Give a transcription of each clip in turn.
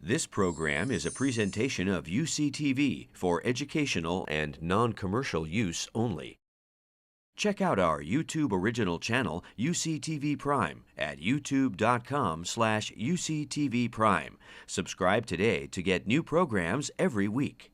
This program is a presentation of UCTV for educational and non-commercial use only. Check out our YouTube original channel, UCTV Prime, at youtube.com/UCTV Prime. Subscribe today to get new programs every week.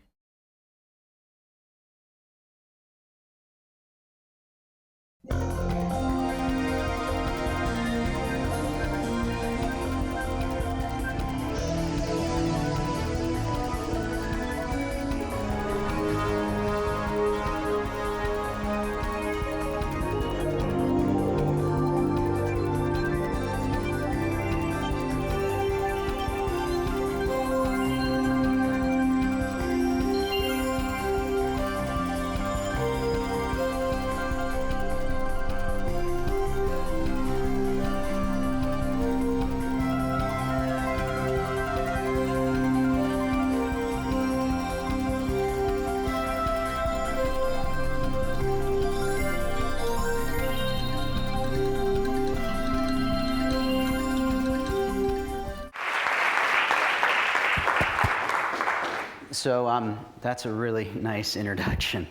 So that's a really nice introduction.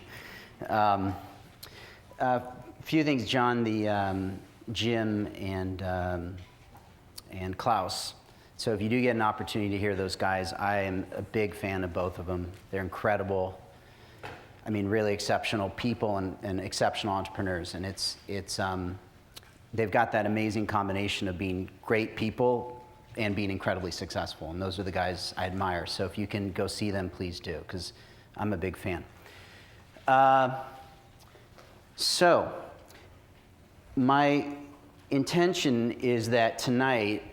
A few things, John, Jim, and Klaus. So if you do get an opportunity to hear those guys, I am a big fan of both of them. They're incredible. I mean, really exceptional people and exceptional entrepreneurs. And they've got that amazing combination of being great people and being incredibly successful. And those are the guys I admire. So if you can go see them, please do, because I'm a big fan. So my intention is that tonight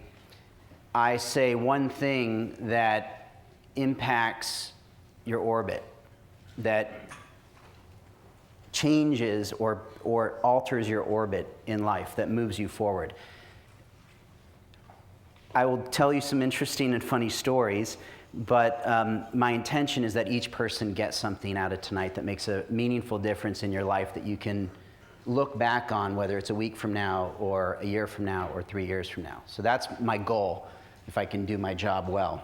I say one thing that impacts your orbit, that changes or alters your orbit in life, that moves you forward. I will tell you some interesting and funny stories, but my intention is that each person gets something out of tonight that makes a meaningful difference in your life that you can look back on, whether it's a week from now or a year from now or 3 years from now. So that's my goal, if I can do my job well.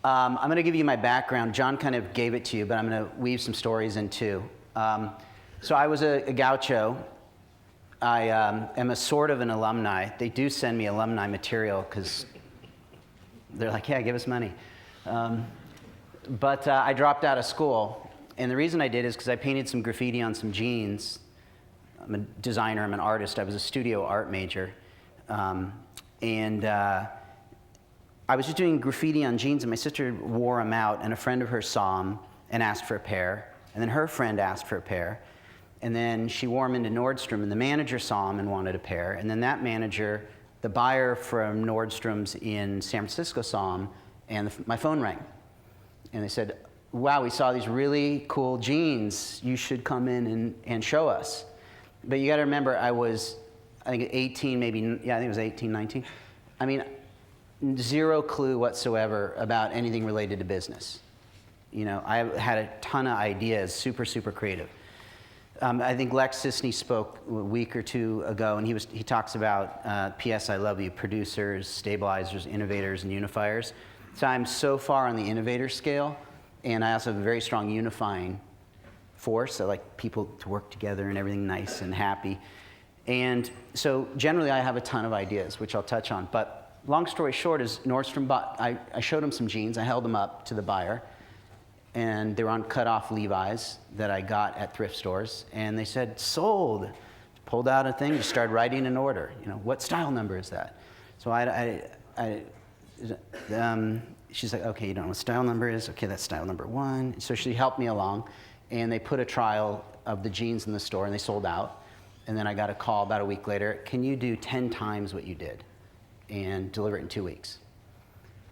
I'm going to give you my background. John kind of gave it to you, but I'm going to weave some stories in too. So I was a gaucho. I am a sort of an alumni. They do send me alumni material because they're like, yeah, give us money. But I dropped out of school. And the reason I did is because I painted some graffiti on some jeans. I'm a designer, I'm an artist. I was a studio art major. I was just doing graffiti on jeans, and my sister wore them out, and a friend of hers saw them and asked for a pair. And then her friend asked for a pair. And then she wore them into Nordstrom, and the manager saw them and wanted a pair. And then that manager, the buyer from Nordstrom's in San Francisco, saw them, and my phone rang. And they said, wow, we saw these really cool jeans. You should come in and show us. But you got to remember, I think 18, maybe, yeah, I think it was 18, 19. I mean, zero clue whatsoever about anything related to business. You know, I had a ton of ideas, super, super creative. I think Lex Sisney spoke a week or two ago, and he talks about P.S. I love you, producers, stabilizers, innovators, and unifiers. So I'm so far on the innovator scale, and I also have a very strong unifying force. I like people to work together and everything nice and happy. And so generally I have a ton of ideas, which I'll touch on. But long story short is Nordstrom bought, I showed them some jeans, I held them up to the buyer, and they were on cut-off Levi's that I got at thrift stores, and they said, sold. Pulled out a thing, just started writing an order. You know, what style number is that? So she's like, okay, you don't know what style number is? Okay, that's style number 1. So she helped me along, and they put a trial of the jeans in the store, and they sold out. And then I got a call about a week later, can you do 10 times what you did and deliver it in 2 weeks?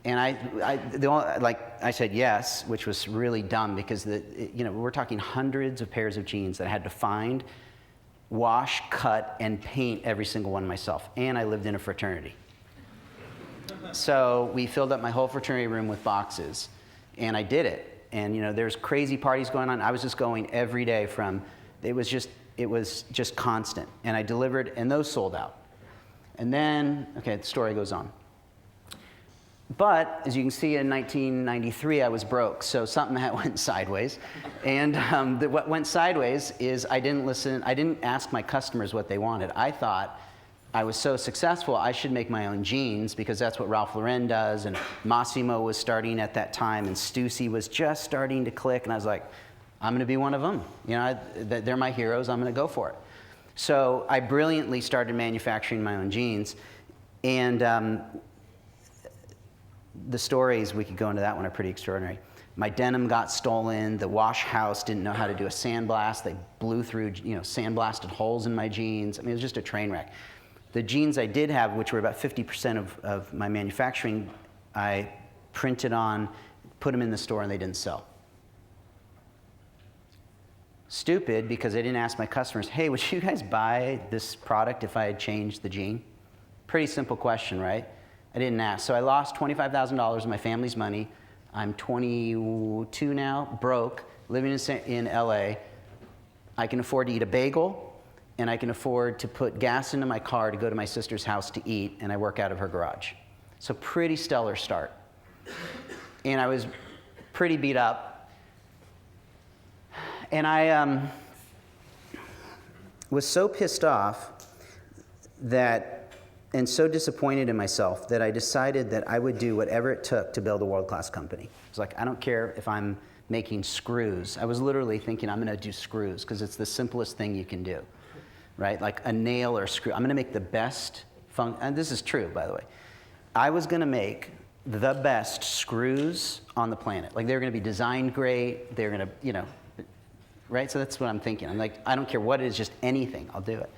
And I said yes, which was really dumb because we're talking hundreds of pairs of jeans that I had to find, wash, cut, and paint every single one myself. And I lived in a fraternity. So we filled up my whole fraternity room with boxes, and I did it. And there's crazy parties going on. I was just going every day it was just constant. And I delivered, and those sold out. And then, okay, the story goes on. But as you can see, in 1993, I was broke, so something went sideways. And what went sideways is I didn't ask my customers what they wanted. I thought I was so successful, I should make my own jeans, because that's what Ralph Lauren does, and Massimo was starting at that time, and Stussy was just starting to click, and I was like, I'm going to be one of them. You know, they're my heroes, I'm going to go for it. So I brilliantly started manufacturing my own jeans, and the stories, we could go into that one, are pretty extraordinary. My denim got stolen. The wash house didn't know how to do a sandblast. They blew through, sandblasted holes in my jeans. I mean, it was just a train wreck. The jeans I did have, which were about 50% of my manufacturing, I printed on, put them in the store, and they didn't sell. Stupid, because I didn't ask my customers, hey, would you guys buy this product if I had changed the jean? Pretty simple question, right? I didn't ask. So I lost $25,000 of my family's money. I'm 22 now, broke, living in LA. I can afford to eat a bagel, and I can afford to put gas into my car to go to my sister's house to eat, and I work out of her garage. So pretty stellar start. And I was pretty beat up. And I was so pissed off and so disappointed in myself that I decided that I would do whatever it took to build a world-class company. It's like, I don't care if I'm making screws. I was literally thinking, I'm going to do screws because it's the simplest thing you can do, right? Like a nail or a screw. I'm going to make the best and this is true, by the way. I was going to make the best screws on the planet. Like, they're going to be designed great. They're going to, right? So that's what I'm thinking. I'm like, I don't care what it is, just anything, I'll do it.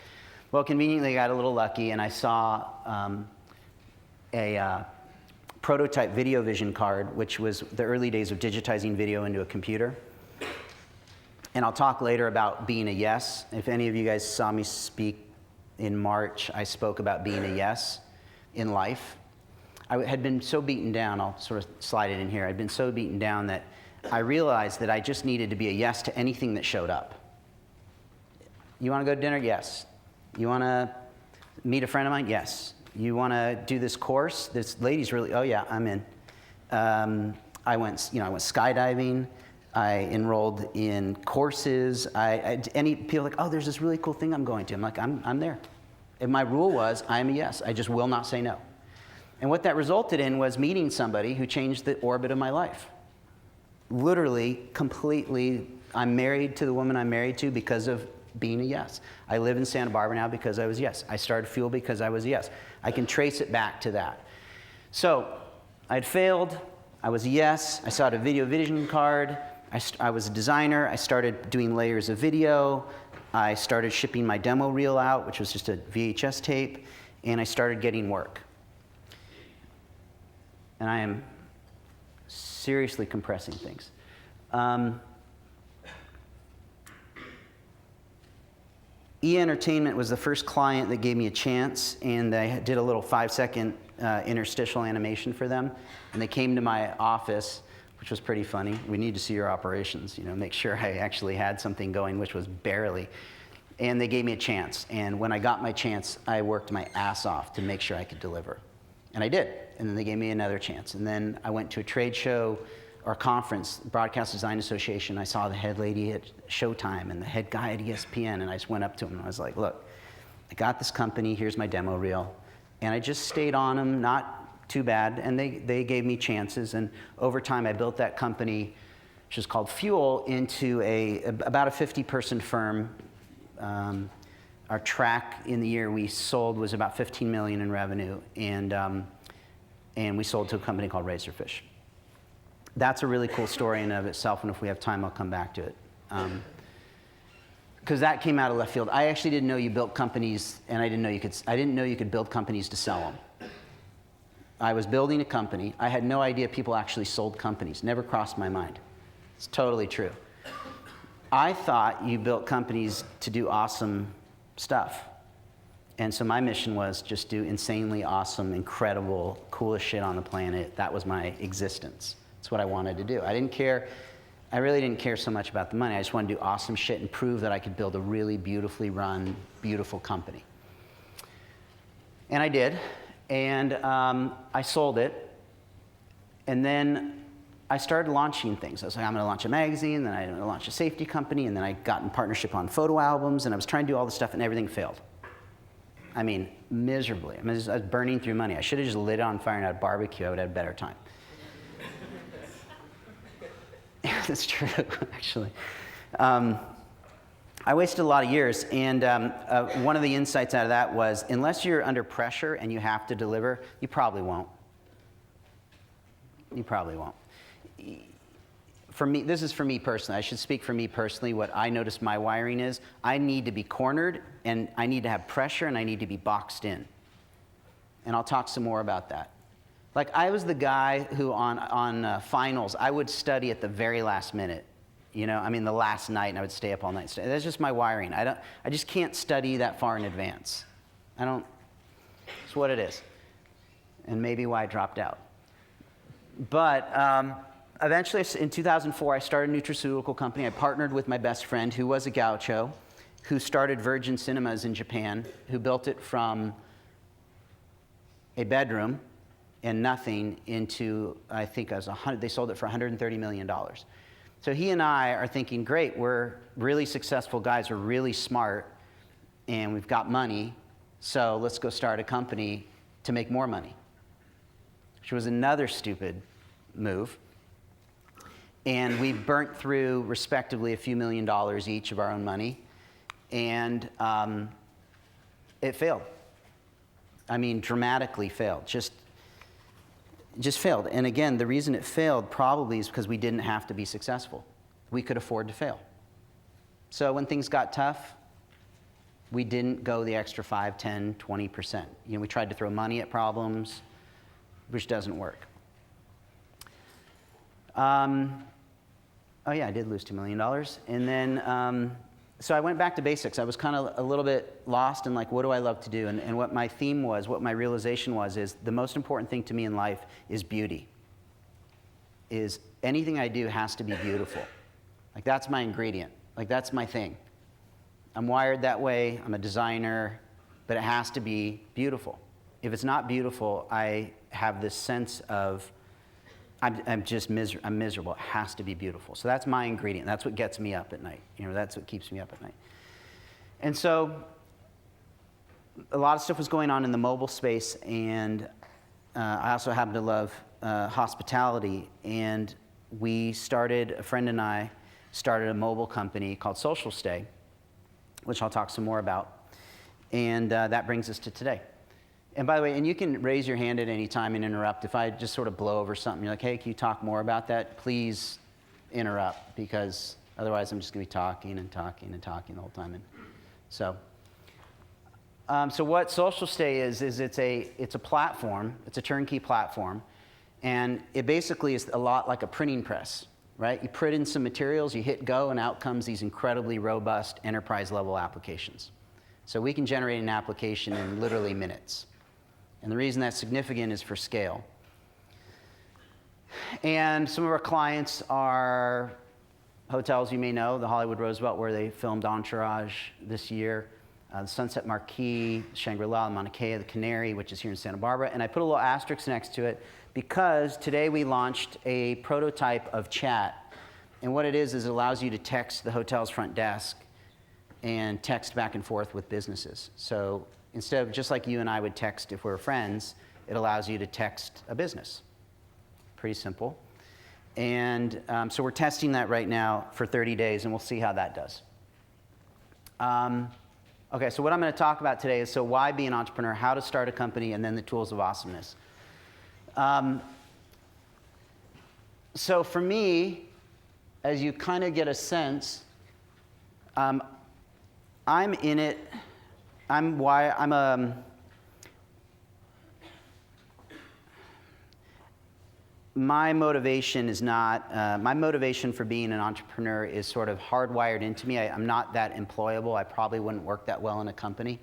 Well, conveniently, I got a little lucky, and I saw a prototype video vision card, which was the early days of digitizing video into a computer. And I'll talk later about being a yes. If any of you guys saw me speak in March, I spoke about being a yes in life. I had been so beaten down, I'll sort of slide it in here. I'd been so beaten down that I realized that I just needed to be a yes to anything that showed up. You want to go to dinner? Yes. You want to meet a friend of mine? Yes. You want to do this course? This lady's really, oh yeah, I'm in. I went skydiving. I enrolled in courses. Any people like, oh, there's this really cool thing I'm going to. I'm like, I'm there. And my rule was, I'm a yes. I just will not say no. And what that resulted in was meeting somebody who changed the orbit of my life. Literally, completely, I'm married to the woman I'm married to because of being a yes. I live in Santa Barbara now because I was a yes. I started Fuel because I was a yes. I can trace it back to that. So I'd failed. I was a yes. I saw a video vision card. I was a designer. I started doing layers of video. I started shipping my demo reel out, which was just a VHS tape, and I started getting work. And I am seriously compressing things. E-Entertainment was the first client that gave me a chance, and I did a little 5-second interstitial animation for them. And they came to my office, which was pretty funny. We need to see your operations, make sure I actually had something going, which was barely. And they gave me a chance. And when I got my chance, I worked my ass off to make sure I could deliver. And I did. And then they gave me another chance. And then I went to a trade show or conference, Broadcast Design Association. I saw the head lady at Showtime and the head guy at ESPN, and I just went up to him and I was like, look, I got this company, here's my demo reel. And I just stayed on them, not too bad, and they gave me chances. And over time, I built that company, which is called Fuel, into about a 50-person firm. Our track in the year we sold was about $15 million in revenue, and we sold to a company called Razorfish. That's a really cool story in and of itself, and if we have time, I'll come back to it. Because that came out of left field. I actually didn't know you built companies, and I didn't know you could build companies to sell them. I was building a company. I had no idea people actually sold companies. Never crossed my mind. It's totally true. I thought you built companies to do awesome stuff. And so my mission was just do insanely awesome, incredible, coolest shit on the planet. That was my existence. That's what I wanted to do. I really didn't care so much about the money. I just wanted to do awesome shit and prove that I could build a really beautifully run, beautiful company. And I did. And I sold it. And then I started launching things. I was like, I'm going to launch a magazine, then I'm going to launch a safety company, and then I got in partnership on photo albums, and I was trying to do all this stuff, and everything failed. I mean, miserably. I was burning through money. I should have just lit it on fire and had a barbecue. I would have had a better time. That's true, actually. I wasted a lot of years, and one of the insights out of that was, unless you're under pressure and you have to deliver, you probably won't. You probably won't. For me, this is for me personally. I should speak for me personally. What I notice my wiring is, I need to be cornered, and I need to have pressure, and I need to be boxed in. And I'll talk some more about that. Like, I was the guy who on finals, I would study at the very last minute. You know, I mean, the last night, and I would stay up all night. That's just my wiring. I just can't study that far in advance. It's what it is. And maybe why I dropped out. But eventually, in 2004, I started a nutraceutical company. I partnered with my best friend, who was a gaucho, who started Virgin Cinemas in Japan, who built it from a bedroom and nothing into, I think, they sold it for $130 million. So he and I are thinking, great, we're really successful guys, we're really smart, and we've got money, so let's go start a company to make more money, which was another stupid move. And we burnt through, respectively, a few $1,000,000 each of our own money, and it failed. I mean, dramatically failed. Just failed. And again, the reason it failed probably is because we didn't have to be successful. We could afford to fail. So when things got tough, we didn't go the extra 5, 10, 20%. You know, we tried to throw money at problems, which doesn't work. Oh yeah, I did lose $2 million. And then, so I went back to basics. I was kind of a little bit lost in, like, what do I love to do? And what my theme was, what my realization was, is the most important thing to me in life is beauty. Is anything I do has to be beautiful. Like, that's my ingredient. Like, that's my thing. I'm wired that way. I'm a designer, but it has to be beautiful. If it's not beautiful, I have this sense of, I'm miserable. It has to be beautiful. So that's my ingredient. That's what gets me up at night. You know, that's what keeps me up at night. And so a lot of stuff was going on in the mobile space, and I also happen to love hospitality. And a friend and I started a mobile company called SocialStay, which I'll talk some more about. And that brings us to today. And by the way, and you can raise your hand at any time and interrupt. If I just sort of blow over something, you're like, hey, can you talk more about that? Please interrupt, because otherwise I'm just going to be talking and talking and talking the whole time. And so what SocialStay is it's a platform. It's a turnkey platform. And it basically is a lot like a printing press, right? You print in some materials, you hit go, and out comes these incredibly robust enterprise-level applications. So we can generate an application in literally minutes. And the reason that's significant is for scale. And some of our clients are hotels you may know, the Hollywood Roosevelt, where they filmed Entourage this year, the Sunset Marquis, Shangri-La, Mauna Kea, the Canary, which is here in Santa Barbara. And I put a little asterisk next to it because today we launched a prototype of chat. And what it is it allows you to text the hotel's front desk and text back and forth with businesses. So instead of just like you and I would text if we were friends, it allows you to text a business. Pretty simple. And so we're testing that right now for 30 days, and we'll see how that does. Okay, so what I'm going to talk about today is, so why be an entrepreneur, how to start a company, and then the tools of awesomeness. So for me, as you kind of get a sense, I'm in it. My motivation is not, my motivation for being an entrepreneur is sort of hardwired into me. I'm not that employable. I probably wouldn't work that well in a company.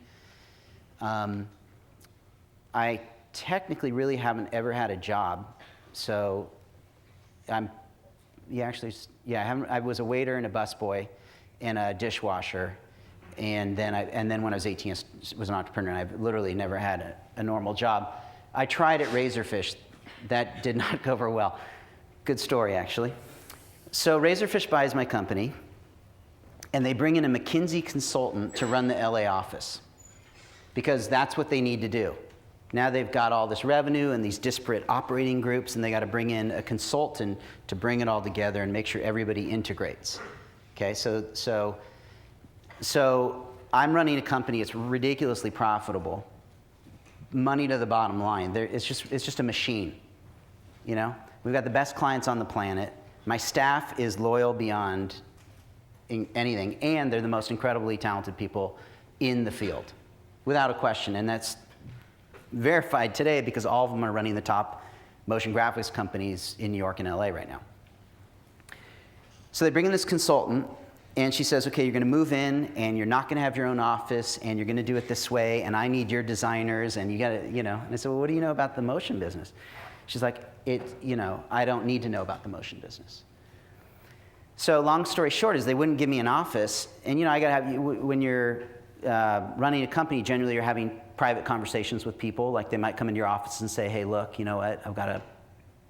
I technically really haven't ever had a job. So I was a waiter and a busboy and a dishwasher. And then when I was 18, I was an entrepreneur, and I've literally never had a normal job. I tried at Razorfish That did not go over well. Good story, actually. So Razorfish buys my company, and they bring in a McKinsey consultant to run the LA office, because that's what they need to do. Now they've got all this revenue and these disparate operating groups, and they got to bring in a consultant to bring it all together and make sure everybody integrates. Okay, so I'm running a company. It's ridiculously profitable. Money to the bottom line. It's just a machine. You know, we've got the best clients on the planet. My staff is loyal beyond anything, and they're the most incredibly talented people in the field, without a question. And that's verified today because all of them are running the top motion graphics companies in New York and LA right now. So they bring in this consultant, and she says, okay, you're going to move in, and you're not going to have your own office, and you're going to do it this way, and I need your designers, and you got to, you know. And I said, well, what do you know about the motion business? She's like, you know, I don't need to know about the motion business. So long story short is they wouldn't give me an office, and you know, I got to have, when you're running a company, generally you're having private conversations with people. Like they might come into your office and say, hey, look, you know what, I've got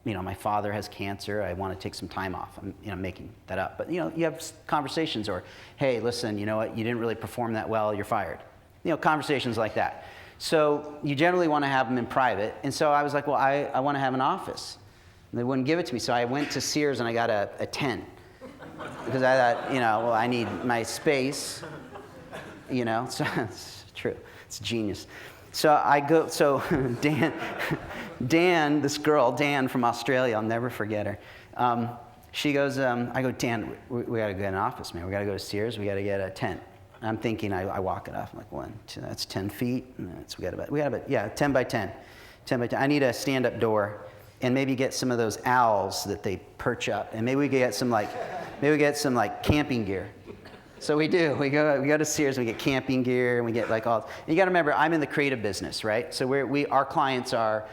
my father has cancer, I want to take some time off. I'm, you know, making that up. But you know, you have conversations, or, hey, listen, you know what, you didn't really perform that well, you're fired. You know, conversations like that. So you generally want to have them in private. And so I was like, well, I want to have an office. And they wouldn't give it to me. So I went to Sears and I got a tent. Because I thought, you know, well, I need my space, you know. So it's true. It's genius. So I go, so Dan, this girl, Dan from Australia, I'll never forget her. She goes, I go, Dan, we got to get an office, man. We got to go to Sears. We got to get a tent. I'm thinking, I walk it off. I'm like, 1, 2, that's 10 feet. We got about, yeah, 10 by 10. 10 by 10. I need a stand-up door, and maybe get some of those owls that they perch up, and maybe we get some camping gear. So we do. We go to Sears, and we get camping gear, and we get like all. And you got to remember, I'm in the creative business, right? So our clients are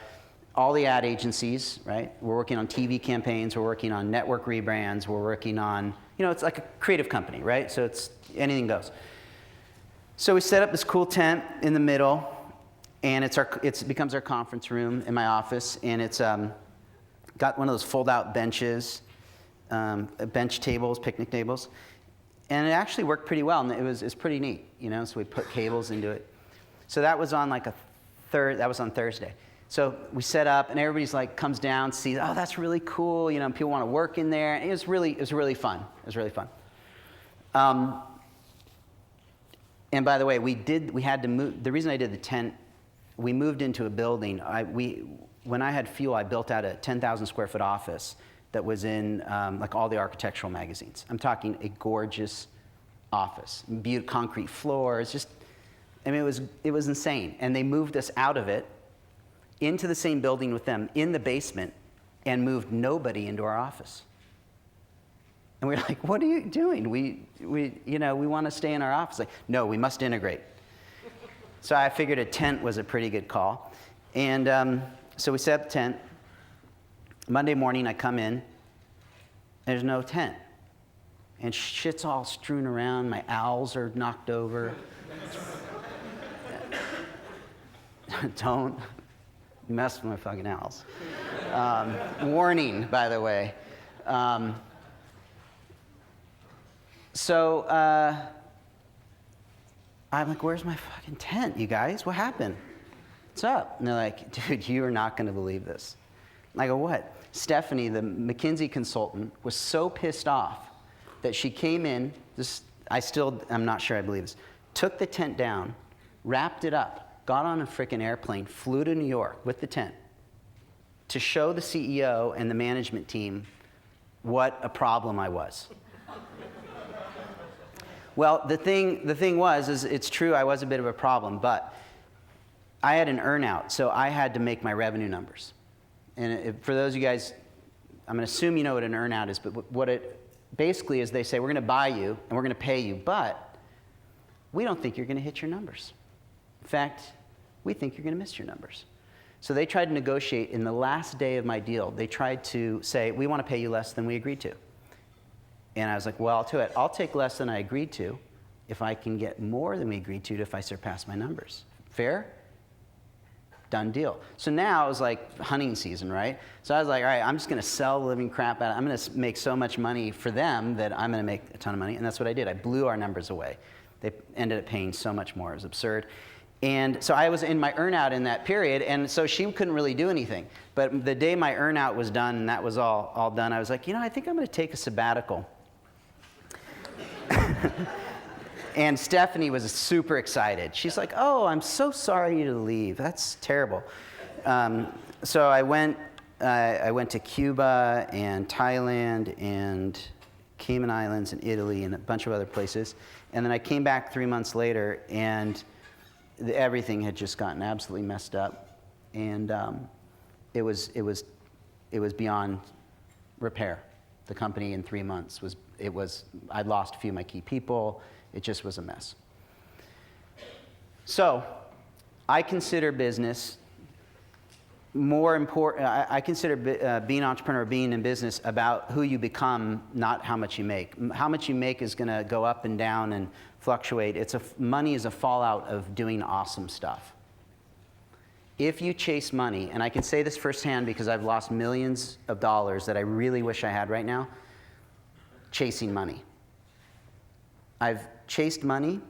all the ad agencies, right? We're working on TV campaigns. We're working on network rebrands. We're working on, you know, it's like a creative company, right? So it's anything goes. So we set up this cool tent in the middle, and it becomes our conference room in my office, and it's got one of those fold-out benches, bench tables, picnic tables, and it actually worked pretty well, and it's pretty neat, you know. So we put cables into it. So that was on that was on Thursday. So we set up, and everybody's like comes down, sees, oh, that's really cool, you know. People want to work in there. And it was really fun. It was really fun. And by the way, we had to move. The reason I did the tent, we moved into a building. When I had fuel, I built out a 10,000 square foot office that was in like all the architectural magazines. I'm talking a gorgeous office, concrete floors. Just, I mean, it was insane. And they moved us out of it into the same building with them in the basement, and moved nobody into our office. And we were like, what are you doing? We want to stay in our office. Like, no, we must integrate. So I figured a tent was a pretty good call. And so we set up the tent. Monday morning, I come in. There's no tent. And shit's all strewn around. My owls are knocked over. Don't mess with my fucking owls. Warning, by the way. So I'm like, where's my fucking tent, you guys? What happened? What's up? And they're like, dude, you are not going to believe this. And I go, what? Stephanie, the McKinsey consultant, was so pissed off that she came in, I'm not sure I believe this, took the tent down, wrapped it up, got on a frickin' airplane, flew to New York with the tent to show the CEO and the management team what a problem I was. Well, the thing was, it's true, I was a bit of a problem, but I had an earnout, so I had to make my revenue numbers. And for those of you guys, I'm going to assume you know what an earnout is, but what it basically is, they say, we're going to buy you, and we're going to pay you, but we don't think you're going to hit your numbers. In fact, we think you're going to miss your numbers. So they tried to negotiate in the last day of my deal. They tried to say, we want to pay you less than we agreed to. And I was like, well, I'll take less than I agreed to if I can get more than we agreed to if I surpass my numbers. Fair? done deal. So now it was like hunting season, right? So I was like, all right, I'm just going to sell the living crap out. I'm going to make so much money for them that I'm going to make a ton of money. And that's what I did. I blew our numbers away. They ended up paying so much more. It was absurd. And so I was in my earnout in that period, and so she couldn't really do anything. But the day my earnout was done and that was all done, I was like, I think I'm going to take a sabbatical. And Stephanie was super excited. She's like, oh, I'm so sorry to leave. That's terrible. So I went to Cuba and Thailand and Cayman Islands and Italy and a bunch of other places. And then I came back 3 months later, and everything had just gotten absolutely messed up. And it was beyond repair. The company in 3 months I'd lost a few of my key people. It just was a mess. So I consider business more important. I consider being an entrepreneur, being in business, about who you become, not how much you make. How much you make is going to go up and down and fluctuate. Money is a fallout of doing awesome stuff. If you chase money, and I can say this firsthand because I've lost millions of dollars that I really wish I had right now, chasing money. I've chased money,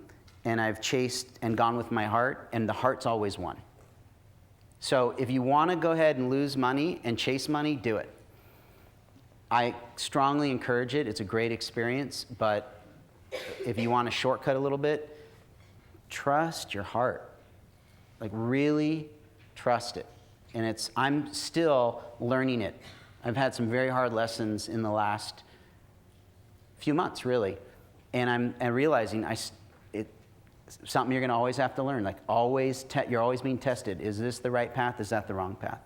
and I've chased and gone with my heart, and the heart's always won. So if you want to go ahead and lose money and chase money, do it. I strongly encourage it. It's a great experience, but if you want to shortcut a little bit, trust your heart. Like, really trust it. And I'm still learning it. I've had some very hard lessons in the last few months, really. And I'm realizing it's something you're going to always have to learn. Like, you're always being tested. Is this the right path? Is that the wrong path?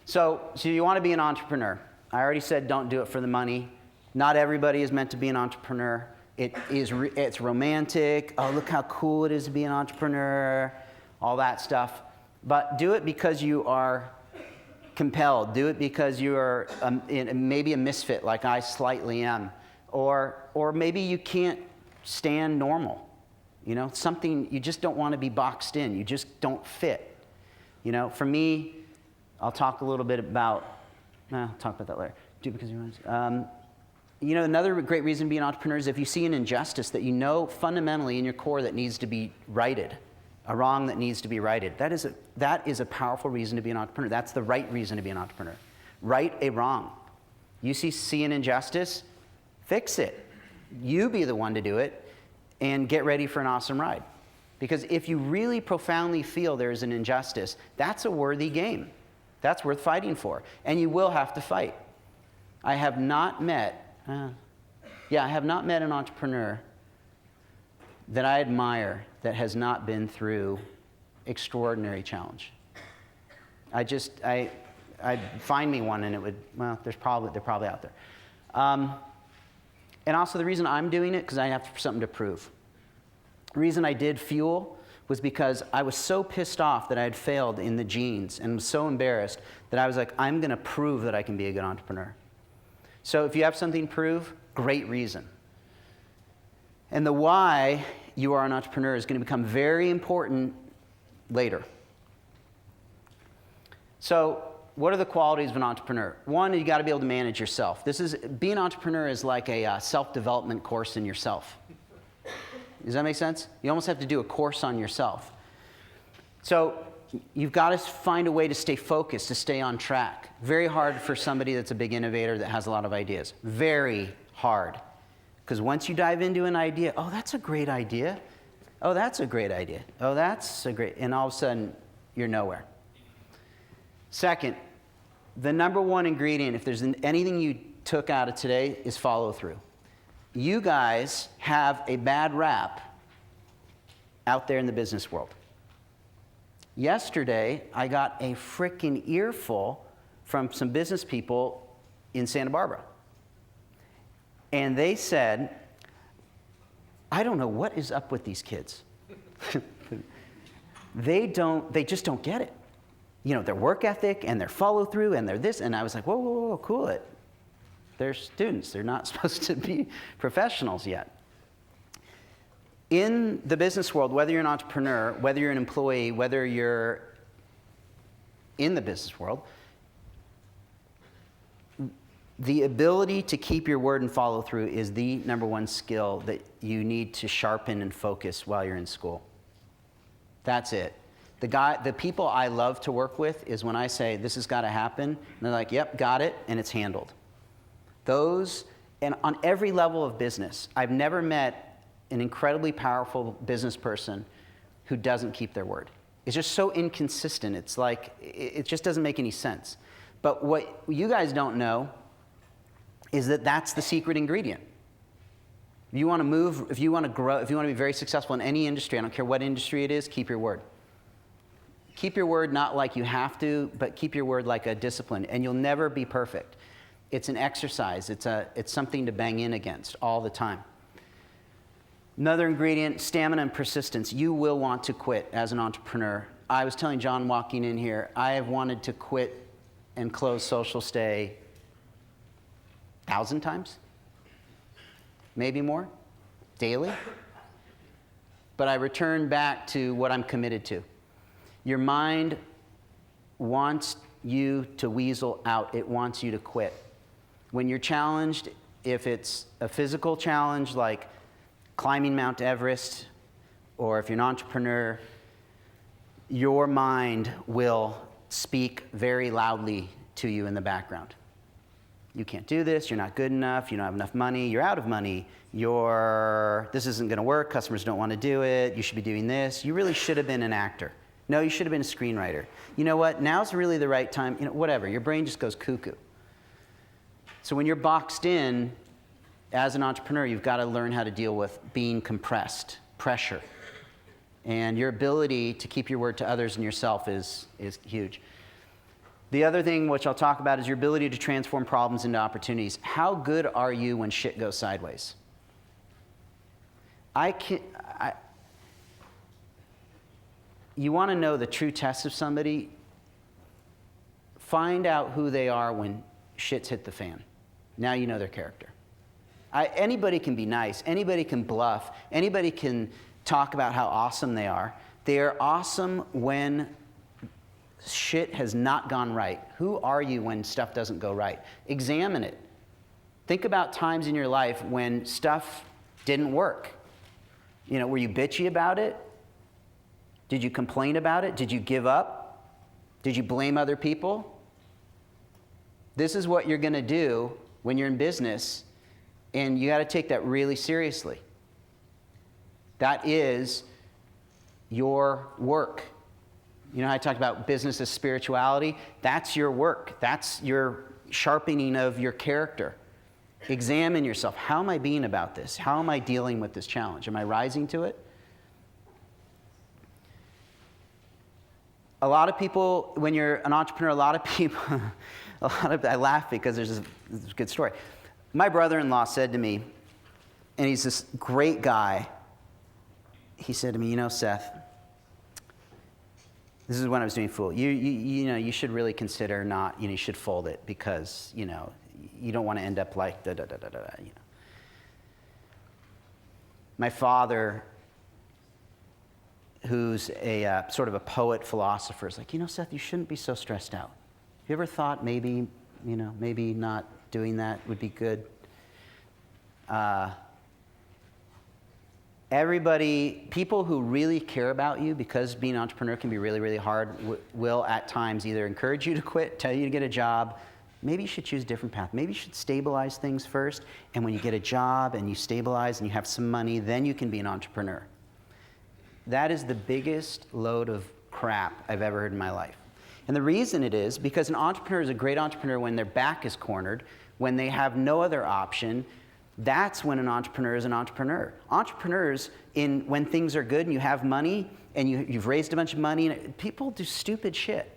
So you want to be an entrepreneur. I already said don't do it for the money. Not everybody is meant to be an entrepreneur. It's romantic. Oh, look how cool it is to be an entrepreneur. All that stuff. But do it because you are compelled. Do it because you are maybe a misfit, like I slightly am. Or maybe you can't stand normal. Something you just don't want to be boxed in. You just don't fit. For me, I'll talk a little bit about, I'll talk about that later. Do it because you want to. Another great reason to be an entrepreneur is if you see an injustice that fundamentally in your core that needs to be righted, a wrong that needs to be righted. That is a powerful reason to be an entrepreneur. That's the right reason to be an entrepreneur. Right a wrong. You see an injustice, fix it. You be the one to do it, and get ready for an awesome ride. Because if you really profoundly feel there is an injustice, that's a worthy game. That's worth fighting for. And you will have to fight. I have not met an entrepreneur that I admire that has not been through extraordinary challenge. I'd find me one, and they're probably out there. And also the reason I'm doing it, because I have something to prove. The reason I did Fuel was because I was so pissed off that I had failed in the genes and was so embarrassed that I was like, I'm going to prove that I can be a good entrepreneur. So if you have something to prove, great reason. And the why you are an entrepreneur is going to become very important later. So what are the qualities of an entrepreneur? One, you got to be able to manage yourself. Being an entrepreneur is like a self-development course in yourself. Does that make sense? You almost have to do a course on yourself. So you've got to find a way to stay focused, to stay on track. Very hard for somebody that's a big innovator that has a lot of ideas. Very hard. Because once you dive into an idea, oh, that's a great idea. Oh, that's a great idea. Oh, that's a great, and all of a sudden, you're nowhere. Second, the number one ingredient, if there's anything you took out of today, is follow through. You guys have a bad rap out there in the business world. Yesterday, I got a freaking earful from some business people in Santa Barbara. And they said, I don't know what is up with these kids. They just don't get it. Their work ethic and their follow through and their this. And I was like, whoa, cool it. They're students. They're not supposed to be professionals yet. In the business world, whether you're an entrepreneur, whether you're an employee, whether you're in the business world, the ability to keep your word and follow through is the number one skill that you need to sharpen and focus while you're in school. That's it. The people I love to work with is when I say, this has got to happen, and they're like, yep, got it, and it's handled. Those, and on every level of business, I've never met an incredibly powerful business person who doesn't keep their word. It's just so inconsistent. It's like, it just doesn't make any sense. But what you guys don't know is that that's the secret ingredient. If you want to move, if you want to grow, if you want to be very successful in any industry, I don't care what industry it is, keep your word. Keep your word not like you have to, but keep your word like a discipline, and you'll never be perfect. It's an exercise. It's something to bang in against all the time. Another ingredient, stamina and persistence. You will want to quit as an entrepreneur. I was telling John walking in here, I have wanted to quit and close SocialStay 1,000 times, maybe more, daily. But I return back to what I'm committed to. Your mind wants you to weasel out. It wants you to quit. When you're challenged, if it's a physical challenge like climbing Mount Everest, or if you're an entrepreneur, your mind will speak very loudly to you in the background. You can't do this, you're not good enough, you don't have enough money, you're out of money, this isn't going to work, customers don't want to do it, you should be doing this. You really should have been an actor. No, you should have been a screenwriter. You know what? Now's really the right time. Whatever. Your brain just goes cuckoo. So when you're boxed in as an entrepreneur, you've got to learn how to deal with being compressed, pressure. And your ability to keep your word to others and yourself is huge. The other thing which I'll talk about is your ability to transform problems into opportunities. How good are you when shit goes sideways? You want to know the true test of somebody? Find out who they are when shit's hit the fan. Now you know their character. Anybody can be nice. Anybody can bluff. Anybody can talk about how awesome they are. They are awesome when shit has not gone right. Who are you when stuff doesn't go right? Examine it. Think about times in your life when stuff didn't work. Were you bitchy about it? Did you complain about it? Did you give up? Did you blame other people? This is what you're going to do when you're in business, and you got to take that really seriously. That is your work. I talked about business as spirituality. That's your work. That's your sharpening of your character. Examine yourself. How am I being about this? How am I dealing with this challenge? Am I rising to it? A lot of people, when you're an entrepreneur, I laugh because there's this good story. My brother-in-law said to me, and he's this great guy, he said to me, Seth, this is when I was doing Fool. You should really consider not, you should fold it because, you don't want to end up like da-da-da-da-da, My father, who's a sort of a poet philosopher, is like, Seth, you shouldn't be so stressed out. Have you ever thought maybe not doing that would be good? People who really care about you, because being an entrepreneur can be really, really hard, will at times either encourage you to quit, tell you to get a job. Maybe you should choose a different path. Maybe you should stabilize things first, and when you get a job and you stabilize and you have some money, then you can be an entrepreneur. That is the biggest load of crap I've ever heard in my life. And the reason it is because an entrepreneur is a great entrepreneur when their back is cornered, when they have no other option. That's when an entrepreneur is an entrepreneur. Entrepreneurs, when things are good and you have money and you've raised a bunch of money, people do stupid shit.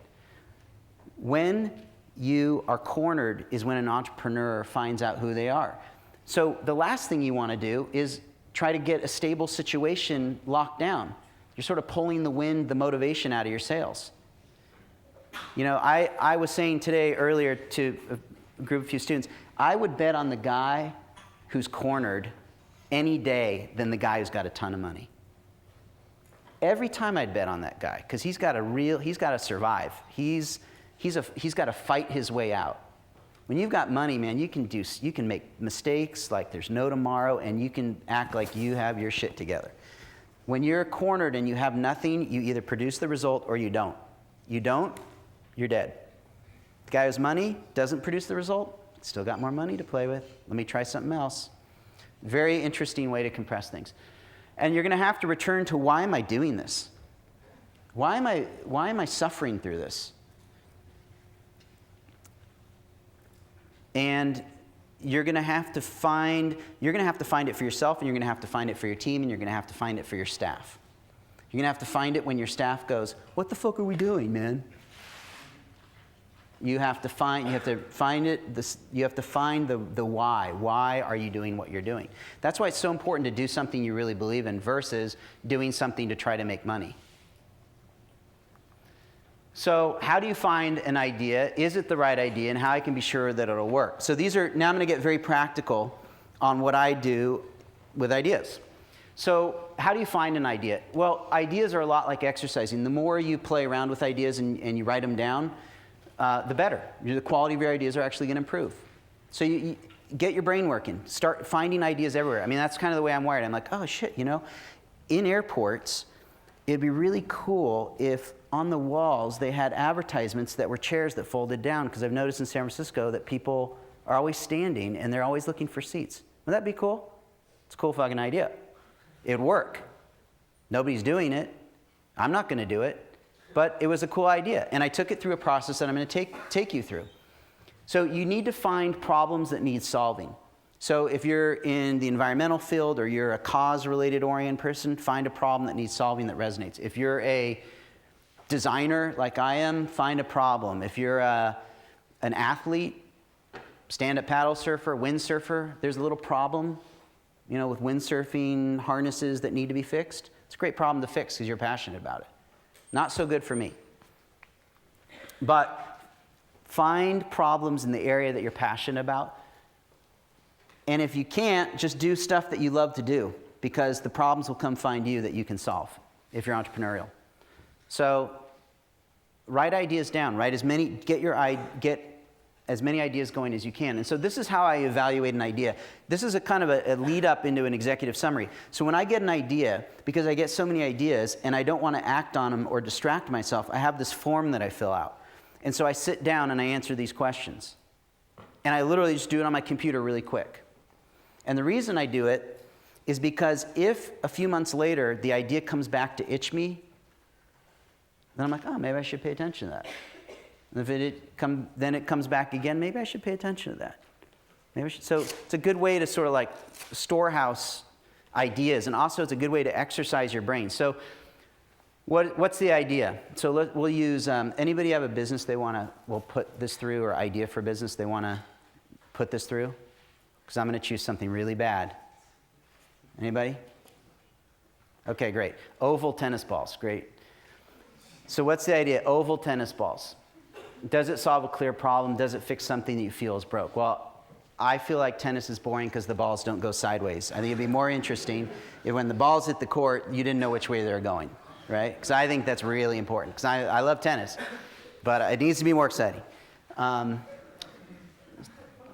When you are cornered is when an entrepreneur finds out who they are. So the last thing you want to do is try to get a stable situation locked down. You're sort of pulling the motivation out of your sails. I was saying earlier to a few students, I would bet on the guy who's cornered any day than the guy who's got a ton of money. Every time I'd bet on that guy, because he's got to survive. He's got to fight his way out. When you've got money, man, you can make mistakes like there's no tomorrow, and you can act like you have your shit together. When you're cornered and you have nothing, you either produce the result or you don't. You don't, you're dead. The guy who's money doesn't produce the result, still got more money to play with. Let me try something else. Very interesting way to compress things. And you're going to have to return to, why am I doing this? Why am I suffering through this? And you're going to have to find it for yourself, and you're going to have to find it for your team, and you're going to have to find it for your staff. You're going to have to find it when your staff goes, "What the fuck are we doing, man?" You have to find the why. Why are you doing what you're doing? That's why it's so important to do something you really believe in versus doing something to try to make money. So how do you find an idea? Is it the right idea? And how I can be sure that it'll work? So now I'm going to get very practical on what I do with ideas. So how do you find an idea? Well, ideas are a lot like exercising. The more you play around with ideas and you write them down, the better. The quality of your ideas are actually going to improve. So you get your brain working. Start finding ideas everywhere. I mean, that's kind of the way I'm wired. I'm like, oh shit, in airports, it'd be really cool if on the walls they had advertisements that were chairs that folded down, because I've noticed in San Francisco that people are always standing and they're always looking for seats. Wouldn't that be cool? It's a cool fucking idea. It'd work. Nobody's doing it. I'm not going to do it. But it was a cool idea. And I took it through a process that I'm going to take you through. So you need to find problems that need solving. So if you're in the environmental field or you're a cause-related oriented person, find a problem that needs solving that resonates. If you're a designer like I am, find a problem. If you're an athlete, stand-up paddle surfer, windsurfer, there's a little problem, with windsurfing harnesses that need to be fixed. It's a great problem to fix because you're passionate about it. Not so good for me. But find problems in the area that you're passionate about. And if you can't, just do stuff that you love to do, because the problems will come find you that you can solve if you're entrepreneurial. So write ideas down. Get as many ideas going as you can. And so this is how I evaluate an idea. This is a kind of a lead up into an executive summary. So when I get an idea, because I get so many ideas and I don't want to act on them or distract myself, I have this form that I fill out. And so I sit down and I answer these questions. And I literally just do it on my computer really quick. And the reason I do it is because if a few months later the idea comes back to itch me, then I'm like, oh, maybe I should pay attention to that. And if then it comes back again, maybe I should pay attention to that. So it's a good way to sort of like storehouse ideas, and also it's a good way to exercise your brain. So what's the idea? So we'll use, anybody have a business we'll put this through, or idea for business they want to put this through? Because I'm going to choose something really bad. Anybody? Okay, great. Oval tennis balls, great. So what's the idea? Oval tennis balls. Does it solve a clear problem? Does it fix something that you feel is broke? Well, I feel like tennis is boring because the balls don't go sideways. I think it'd be more interesting if when the balls hit the court, you didn't know which way they were going, right? Because I think that's really important. Because I love tennis, but it needs to be more exciting.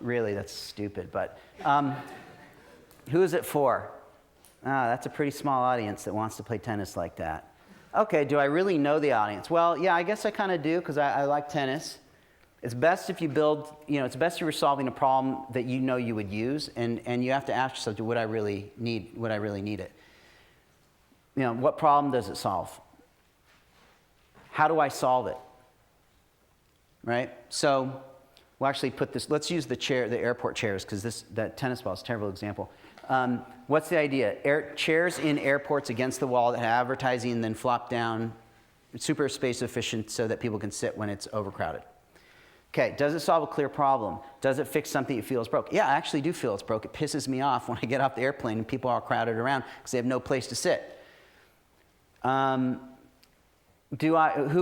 Really, that's stupid. But who is it for? That's a pretty small audience that wants to play tennis like that. Okay, do I really know the audience? Well, yeah, I guess I kind of do, because I like tennis. It's best if you it's best if you're solving a problem that you know you would use, and you have to ask yourself, would I really need it? What problem does it solve? How do I solve it? Right? So we'll actually put this, let's use the airport chairs, because that tennis ball is a terrible example. What's the idea? Chairs in airports against the wall that have advertising and then flop down, super space efficient so that people can sit when it's overcrowded. Okay, does it solve a clear problem? Does it fix something you feel is broke? Yeah, I actually do feel it's broke. It pisses me off when I get off the airplane and people are crowded around because they have no place to sit. Who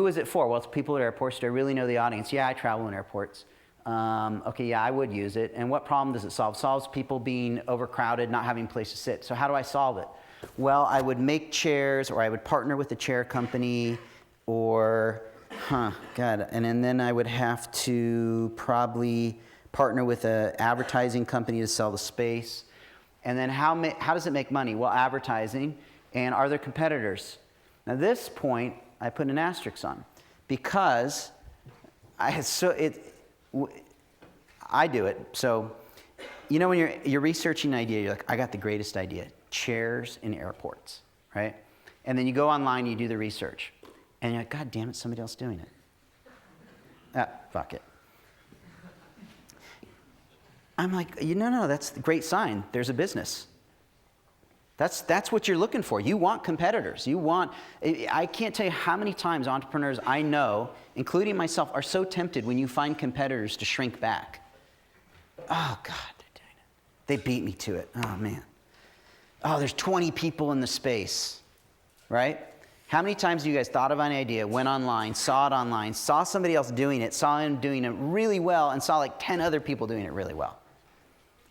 is it for? Well, it's people at airports. Do I really know the audience? Yeah, I travel in airports. Okay, yeah, I would use it. And what problem does it solve? It solves people being overcrowded, not having a place to sit. So how do I solve it? Well, I would make chairs, or I would partner with a chair company, or, and then I would have to probably partner with an advertising company to sell the space. And then how does it make money? Well, advertising. And are there competitors? Now this point, I put an asterisk on, because I do it. So, when you're researching an idea, you're like, I got the greatest idea. Chairs in airports, right? And then you go online, you do the research. And you're like, God damn it, somebody else doing it. Fuck it. I'm like, no, that's a great sign. There's a business. That's what you're looking for. You want competitors. I can't tell you how many times entrepreneurs I know, including myself, are so tempted when you find competitors to shrink back. Oh, God, they're doing it. They beat me to it. Oh, man. Oh, there's 20 people in the space, right? How many times have you guys thought of an idea, went online, saw it online, saw somebody else doing it, saw him doing it really well, and saw like 10 other people doing it really well,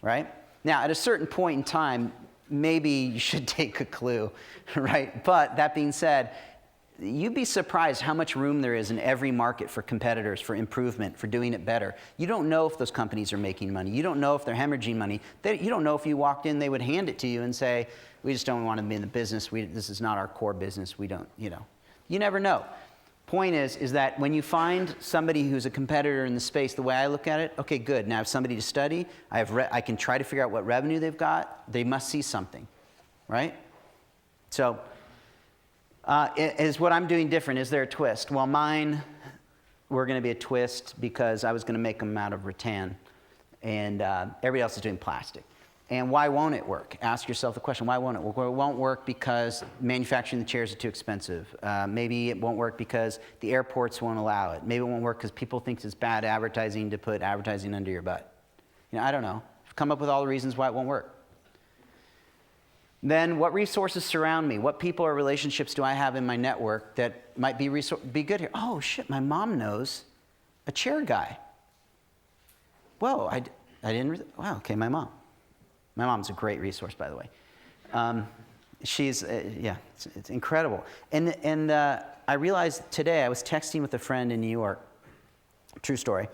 right? Now, at a certain point in time, maybe you should take a clue, right? But that being said, you'd be surprised how much room there is in every market for competitors, for improvement, for doing it better. You don't know if those companies are making money. You don't know if they're hemorrhaging money. You don't know if you walked in, they would hand it to you and say, we just don't want to be in the business. This is not our core business. We don't, You never know. Point is that when you find somebody who's a competitor in the space, the way I look at it, okay, good. Now I have somebody to study. I can try to figure out what revenue they've got. They must see something, right? So, is what I'm doing different? Is there a twist? Well, mine were going to be a twist because I was going to make them out of rattan, and everybody else is doing plastic. And why won't it work? Ask yourself the question, why won't it work? Well, it won't work because manufacturing the chairs are too expensive. Maybe it won't work because the airports won't allow it. Maybe it won't work because people think it's bad advertising to put advertising under your butt. I don't know. Come up with all the reasons why it won't work. Then what resources surround me? What people or relationships do I have in my network that might be good here? Oh, shit, my mom knows a chair guy. Whoa, I didn't, wow, okay, my mom. My mom's a great resource, by the way. She's, it's incredible. And I realized today, I was texting with a friend in New York, true story,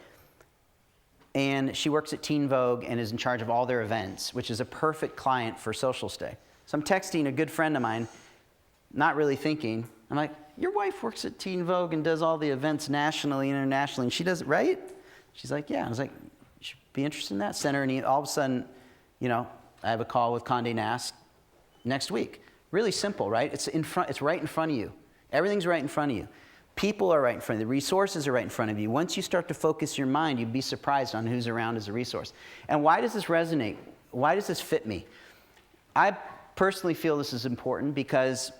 and she works at Teen Vogue and is in charge of all their events, which is a perfect client for SocialStay. So I'm texting a good friend of mine, not really thinking. I'm like, your wife works at Teen Vogue and does all the events nationally, internationally, and she does it, right? She's like, yeah. I was like, you should be interested in that. Send her an email. All of a sudden, I have a call with Condé Nast next week. Really simple, right? It's right in front of you. Everything's right in front of you. People are right in front of you. The resources are right in front of you. Once you start to focus your mind, you'd be surprised on who's around as a resource. And why does this resonate? Why does this fit me? I personally feel this is important because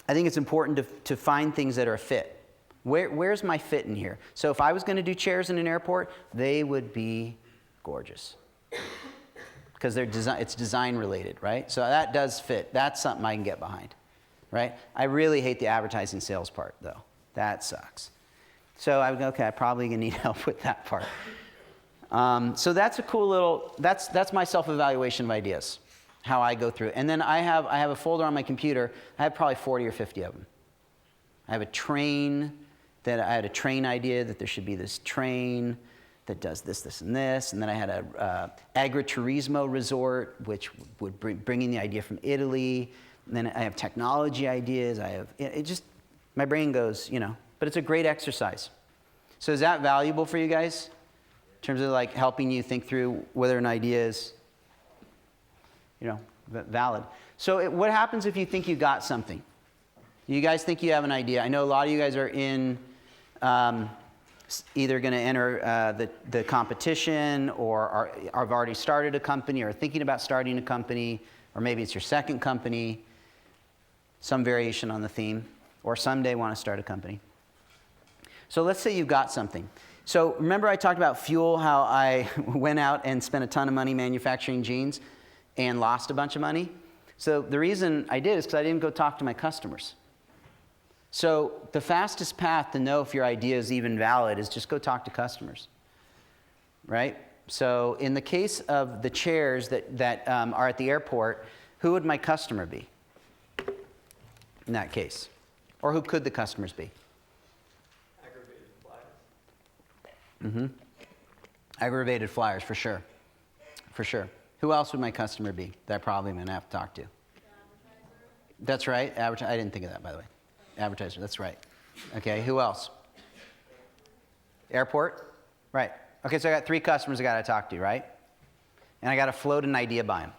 I think it's important to find things that are a fit. Where's my fit in here? So if I was going to do chairs in an airport, they would be gorgeous. Because it's design related, right? So that does fit. That's something I can get behind, right? I really hate the advertising sales part, though. That sucks. So I would go, okay, I probably gonna need help with that part. So that's a cool little, that's my self-evaluation of ideas, how I go through. And then I have a folder on my computer. I have probably 40 or 50 of them. I have a train I had a train idea that there should be this train that does this, this, and this. And then I had a agriturismo resort, which would bring in the idea from Italy. And then I have technology ideas. My brain goes, but it's a great exercise. So is that valuable for you guys? In terms of like helping you think through whether an idea is, valid. So what happens if you think you got something? You guys think you have an idea. I know a lot of you guys are in either going to enter the competition or have already started a company or are thinking about starting a company, or maybe it's your second company, some variation on the theme, or someday want to start a company. So let's say you got something. So remember I talked about fuel, how I went out and spent a ton of money manufacturing jeans and lost a bunch of money? So the reason I did is because I didn't go talk to my customers. So the fastest path to know if your idea is even valid is just go talk to customers. right? So in the case of the chairs that are at the airport, who would my customer be in that case? Or who could the customers be? Aggravated flyers. Mm-hmm. Aggravated flyers, for sure. For sure. Who else would my customer be that I probably am going to have to talk to? That's right. I didn't think of that, by the way. Advertiser, that's right. Okay, who else? Airport? Right. Okay, so I got 3 customers I got to talk to, right? And I got to float an idea by them.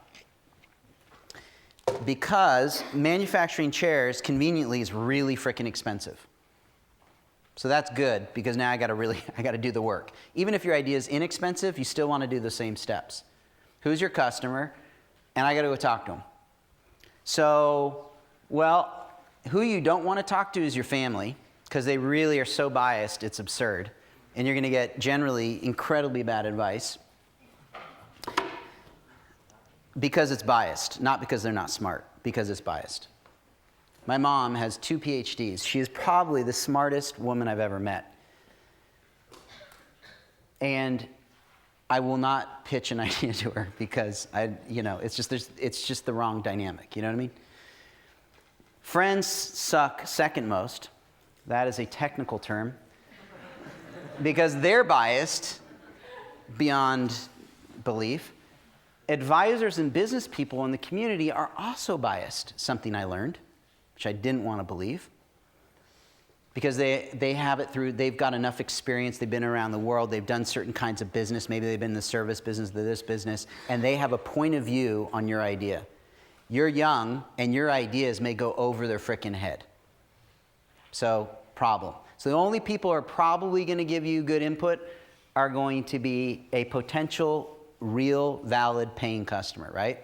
Because manufacturing chairs, conveniently, is really freaking expensive. So that's good, because now I got to do the work. Even if your idea is inexpensive, you still want to do the same steps. Who's your customer? And I got to go talk to them. So, well, who you don't want to talk to is your family, because they really are so biased, it's absurd. And you're going to get generally incredibly bad advice because it's biased, not because they're not smart, because it's biased. My mom has 2 PhDs. She is probably the smartest woman I've ever met. And I will not pitch an idea to her because it's just the wrong dynamic. You know what I mean? Friends suck second most. That is a technical term. Because they're biased beyond belief. Advisors and business people in the community are also biased, something I learned, which I didn't want to believe. Because they have it through, they've got enough experience, they've been around the world, they've done certain kinds of business, maybe they've been in the service business, this business, and they have a point of view on your idea. You're young, and your ideas may go over their frickin' head. So, problem. So the only people who are probably going to give you good input are going to be a potential, real, valid, paying customer, right?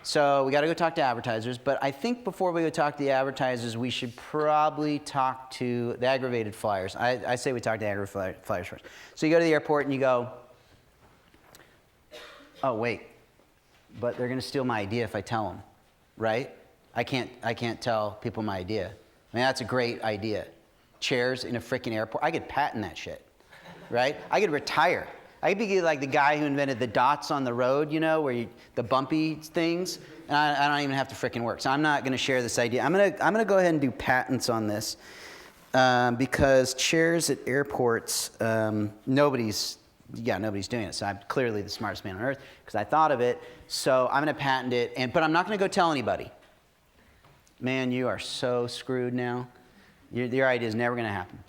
So we got to go talk to advertisers, but I think before we go talk to the advertisers, we should probably talk to the aggravated flyers. I say we talk to aggravated flyers first. So you go to the airport and you go, oh wait, but they're going to steal my idea if I tell them, right? I can't tell people my idea. I mean, that's a great idea. Chairs in a freaking airport. I could patent that shit, right? I could retire. I could be like the guy who invented the dots on the road, the bumpy things, and I don't even have to freaking work. So I'm not going to share this idea. I'm gonna go ahead and do patents on this because chairs at airports, nobody's doing it. So I'm clearly the smartest man on earth because I thought of it. So I'm going to patent it, but I'm not going to go tell anybody. Man, you are so screwed now. Your idea is never going to happen.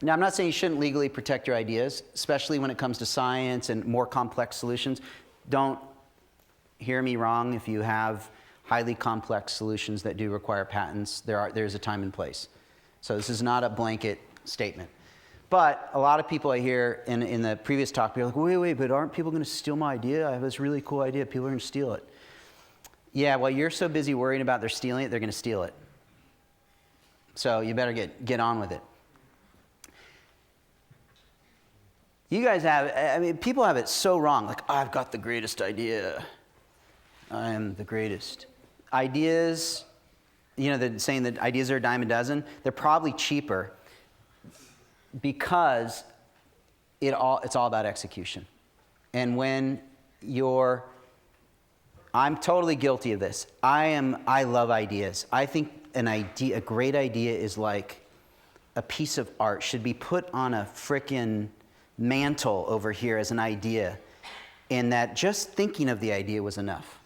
Now, I'm not saying you shouldn't legally protect your ideas, especially when it comes to science and more complex solutions. Don't hear me wrong. If you have highly complex solutions that do require patents, there's a time and place. So this is not a blanket statement. But a lot of people I hear in the previous talk, they're like, wait, but aren't people going to steal my idea? I have this really cool idea. People are going to steal it. Yeah, well, you're so busy worrying about they're stealing it, they're going to steal it. So you better get on with it. You guys people have it so wrong. Like, I've got the greatest idea. I am the greatest. Ideas, they're saying that ideas are a dime a dozen. They're probably cheaper because it's all about execution. And when I'm totally guilty of this. I love ideas. I think a great idea is like a piece of art, should be put on a frickin' mantle over here as an idea, and that just thinking of the idea was enough.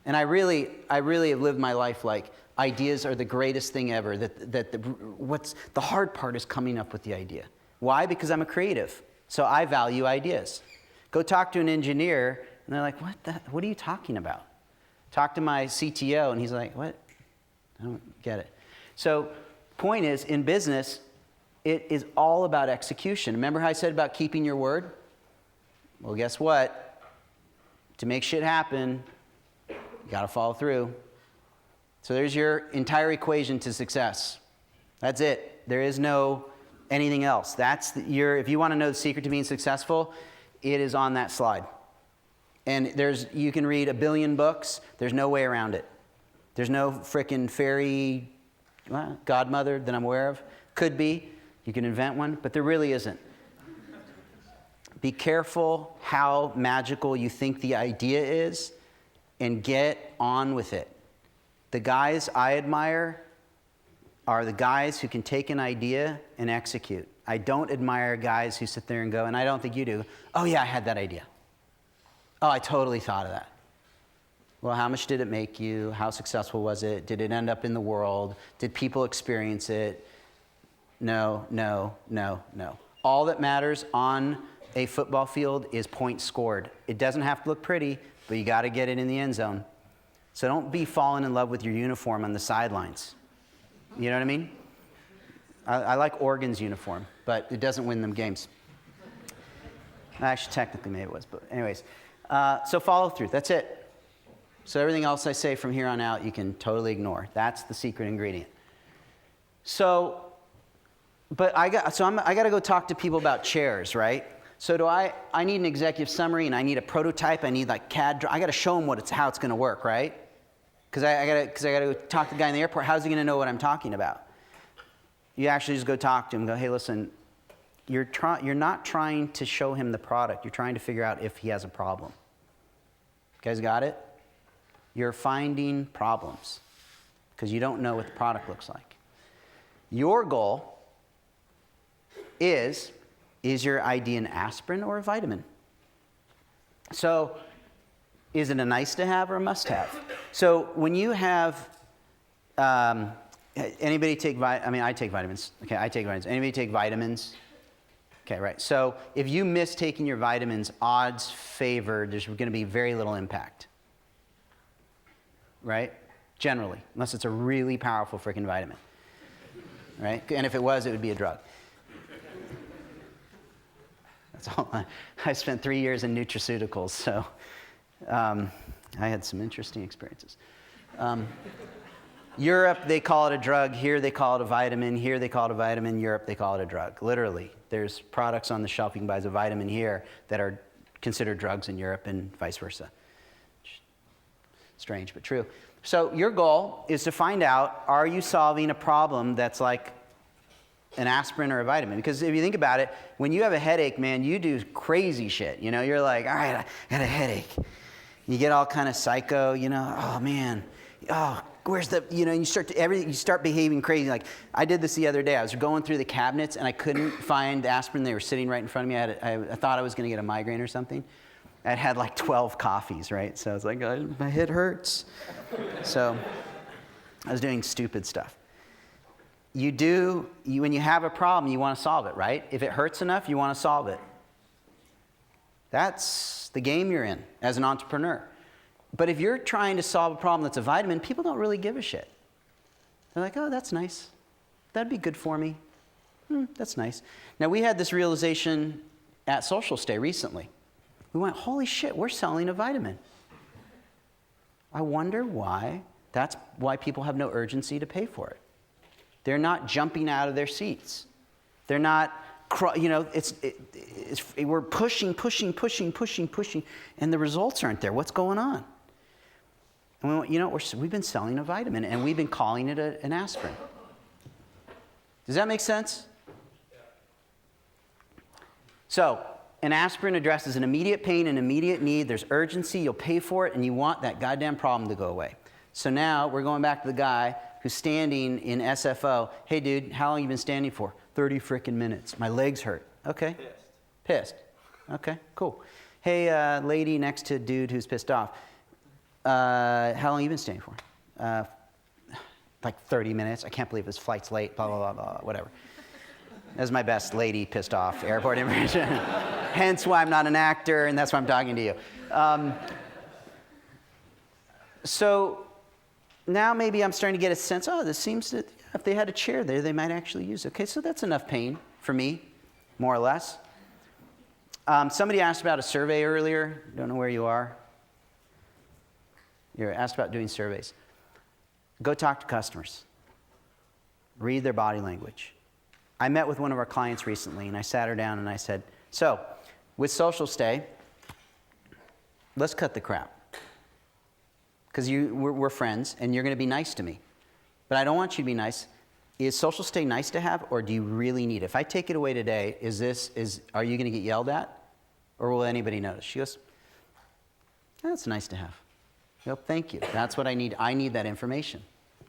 And I really have lived my life like ideas are the greatest thing ever. What's the hard part is coming up with the idea. Why? Because I'm a creative, so I value ideas. Go talk to an engineer, and they're like, what are you talking about? Talk to my CTO, and he's like, what? I don't get it. So, point is, in business, it is all about execution. Remember how I said about keeping your word? Well, guess what? To make shit happen, you got to follow through. So there's your entire equation to success. That's it. There is no anything else. If you want to know the secret to being successful, it is on that slide. And you can read 1 billion books. There's no way around it. There's no frickin' fairy godmother that I'm aware of. Could be. You can invent one, but there really isn't. Be careful how magical you think the idea is and get on with it. The guys I admire are the guys who can take an idea and execute. I don't admire guys who sit there and go, and I don't think you do, oh yeah, I had that idea. Oh, I totally thought of that. Well, how much did it make you? How successful was it? Did it end up in the world? Did people experience it? No, no, no, no. All that matters on a football field is points scored. It doesn't have to look pretty, but you got to get it in the end zone. So don't be falling in love with your uniform on the sidelines. You know what I mean? I like Oregon's uniform, but it doesn't win them games. Actually, technically, maybe it was, but anyways. So follow through. That's it. So everything else I say from here on out, you can totally ignore. That's the secret ingredient. So, but I got to go talk to people about chairs, right? So I need an executive summary, and I need a prototype. I need like CAD. I got to show them how it's going to work, right? Because I got to go talk to the guy in the airport. How's he going to know what I'm talking about? You actually just go talk to him and go, hey, listen, you're not trying to show him the product. You're trying to figure out if he has a problem. You guys got it? You're finding problems because you don't know what the product looks like. Your goal is your idea an aspirin or a vitamin? So is it a nice to have or a must have? So when you have, anybody take, I take vitamins. Okay, I take vitamins. Anybody take vitamins? Okay, right. So if you miss taking your vitamins, odds favored, there's going to be very little impact. Right? Generally, unless it's a really powerful freaking vitamin. Right? And if it was, it would be a drug. That's all. I spent 3 years in nutraceuticals, so I had some interesting experiences. Europe, they call it a drug. Here, they call it a vitamin. Here, they call it a vitamin. Europe, they call it a drug. Literally, there's products on the shelf you can buy as a vitamin here that are considered drugs in Europe and vice versa. Strange, but true. So your goal is to find out, are you solving a problem that's like an aspirin or a vitamin? Because if you think about it, when you have a headache, man, you do crazy shit. You know, you're like, all right, I got a headache. You get all kind of psycho, you know, oh man, oh, where's the, you know, you start behaving crazy. Like I did this the other day. I was going through the cabinets and I couldn't find the aspirin. They were sitting right in front of me. I thought I was going to get a migraine or something. I had like 12 coffees, right? So I was like, my head hurts. So I was doing stupid stuff. When you have a problem, you want to solve it, right? If it hurts enough, you want to solve it. That's the game you're in as an entrepreneur. But if you're trying to solve a problem that's a vitamin, people don't really give a shit. They're like, oh, that's nice. That'd be good for me. That's nice. Now, we had this realization at SocialStay recently. We went, holy shit, we're selling a vitamin. I wonder why. That's why people have no urgency to pay for it. They're not jumping out of their seats. They're not, you know, we're pushing, and the results aren't there. What's going on? And we went, you know, we've been selling a vitamin, and we've been calling it an aspirin. Does that make sense? Yeah. So, an aspirin addresses an immediate pain, an immediate need. There's urgency. You'll pay for it, and you want that goddamn problem to go away. So now we're going back to the guy who's standing in SFO. Hey, dude, how long you been standing for? 30 frickin' minutes. My legs hurt. Okay. Pissed. Okay, cool. Hey, lady next to dude who's pissed off. How long you been standing for? Like 30 minutes. I can't believe his flight's late, blah, blah, blah, blah, whatever. That's my best lady pissed off airport information. Hence why I'm not an actor, and that's why I'm talking to you. So now maybe I'm starting to get a sense, oh, this seems that if they had a chair there, they might actually use it. Okay, so that's enough pain for me, more or less. Somebody asked about a survey earlier. Don't know where you are. You're asked about doing surveys. Go talk to customers. Read their body language. I met with one of our clients recently, and I sat her down and I said, so, with SocialStay, let's cut the crap. Because we're friends, and you're going to be nice to me. But I don't want you to be nice. Is SocialStay nice to have, or do you really need it? If I take it away today, are you going to get yelled at? Or will anybody notice? She goes, that's nice to have. I go, thank you. That's what I need. I need that information.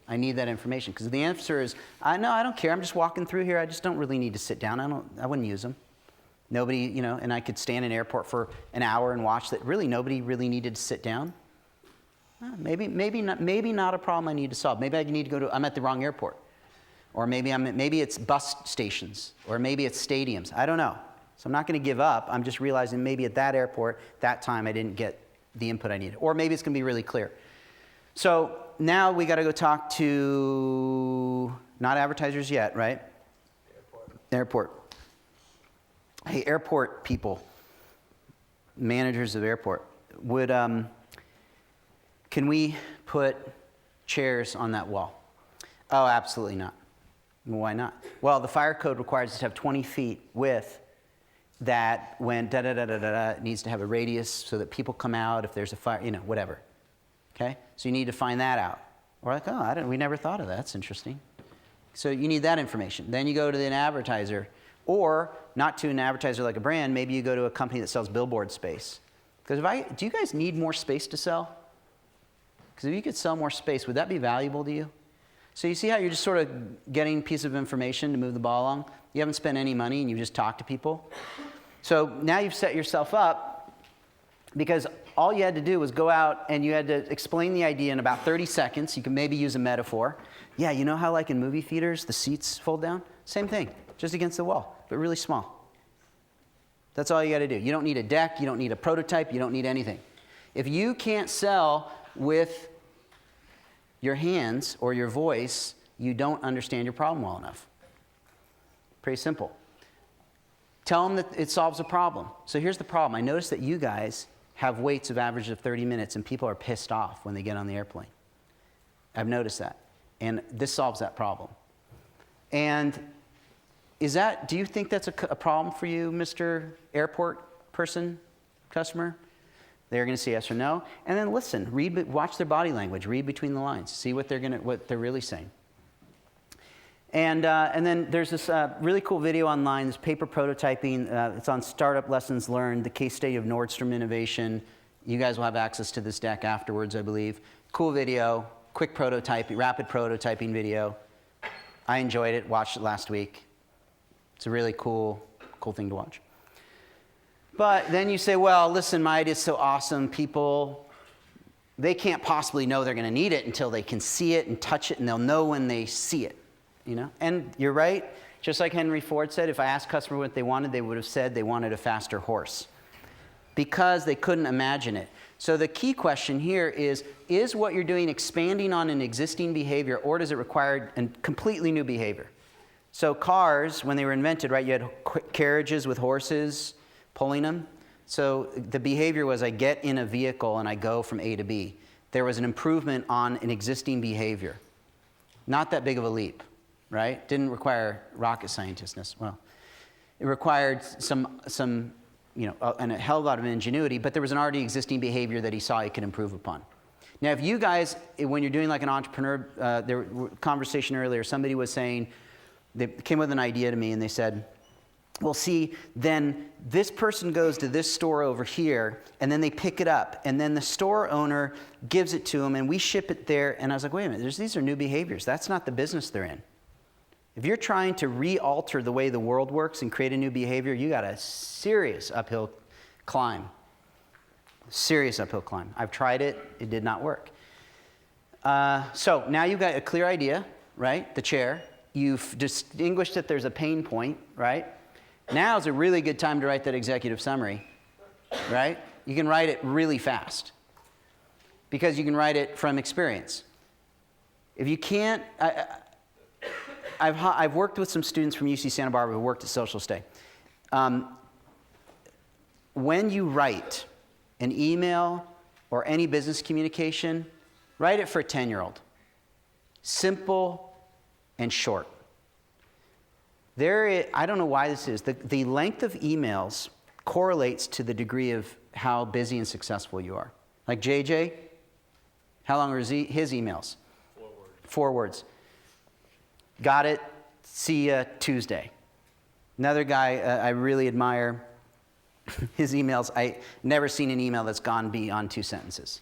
I need that information. Because the answer is, no, I don't care. I'm just walking through here. I just don't really need to sit down. I wouldn't use them. Nobody, you know, and I could stand in an airport for an hour and watch that. Really, nobody really needed to sit down. Maybe not a problem I need to solve. Maybe I need to go to, I'm at the wrong airport. Or maybe it's bus stations. Or maybe it's stadiums. I don't know. So I'm not going to give up. I'm just realizing maybe at that airport, that time I didn't get the input I needed. Or maybe it's going to be really clear. So now we got to go talk to, not advertisers yet, right? Airport. Hey, airport people, managers of airport, can we put chairs on that wall? Oh, absolutely not. Why not? Well, the fire code requires us to have 20 feet width that when it needs to have a radius so that people come out if there's a fire, you know, whatever. Okay? So you need to find that out. We're like, oh, we never thought of that. That's interesting. So you need that information. Then you go to an advertiser, or not to an advertiser like a brand, maybe you go to a company that sells billboard space. Because do you guys need more space to sell? Because if you could sell more space, would that be valuable to you? So you see how you're just sort of getting a piece of information to move the ball along? You haven't spent any money and you just talk to people. So now you've set yourself up because all you had to do was go out and you had to explain the idea in about 30 seconds. You can maybe use a metaphor. Yeah, you know how like in movie theaters the seats fold down? Same thing, just against the wall, but really small. That's all you got to do. You don't need a deck, you don't need a prototype, you don't need anything. If you can't sell with your hands or your voice, you don't understand your problem well enough. Pretty simple. Tell them that it solves a problem. So here's the problem. I noticed that you guys have waits of average of 30 minutes and people are pissed off when they get on the airplane. I've noticed that. And this solves that problem. And do you think that's a problem for you, Mr. Airport person, customer? They're going to say yes or no. And then listen, watch their body language, read between the lines, see what they're really saying. And then there's this really cool video online, this paper prototyping. It's on Startup Lessons Learned, the case study of Nordstrom innovation. You guys will have access to this deck afterwards, I believe. Cool video, quick prototyping, rapid prototyping video. I enjoyed it, watched it last week. It's a really cool thing to watch. But then you say, well, listen, my idea is so awesome. People, they can't possibly know they're going to need it until they can see it and touch it, and they'll know when they see it. You know? And you're right. Just like Henry Ford said, if I asked customer what they wanted, they would have said they wanted a faster horse because they couldn't imagine it. So the key question here is what you're doing expanding on an existing behavior, or does it require a completely new behavior? So cars, when they were invented, right, you had carriages with horses pulling them. So the behavior was I get in a vehicle and I go from A to B. There was an improvement on an existing behavior. Not that big of a leap, right? Didn't require rocket scientistness. Well, it required some and a hell of a lot of ingenuity, but there was an already existing behavior that he saw he could improve upon. Now, if you guys, when you're doing like an entrepreneur, there was a conversation earlier, somebody was saying, they came with an idea to me and they said, well, see, then this person goes to this store over here, and then they pick it up, and then the store owner gives it to them, and we ship it there. And I was like, wait a minute, these are new behaviors. That's not the business they're in. If you're trying to re-alter the way the world works and create a new behavior, you got a serious uphill climb. Serious uphill climb. I've tried it. It did not work. So now you've got a clear idea, right? The chair. You've distinguished that there's a pain point, right? Now is a really good time to write that executive summary, right? You can write it really fast because you can write it from experience. If you can't, I've worked with some students from UC Santa Barbara who worked at SocialStay. When you write an email or any business communication, write it for a 10-year-old. Simple and short. I don't know why this is. The length of emails correlates to the degree of how busy and successful you are. Like JJ, how long are his emails? 4 words. 4 words. Got it. See ya Tuesday. Another guy I really admire, his emails, I never seen an email that's gone beyond 2 sentences.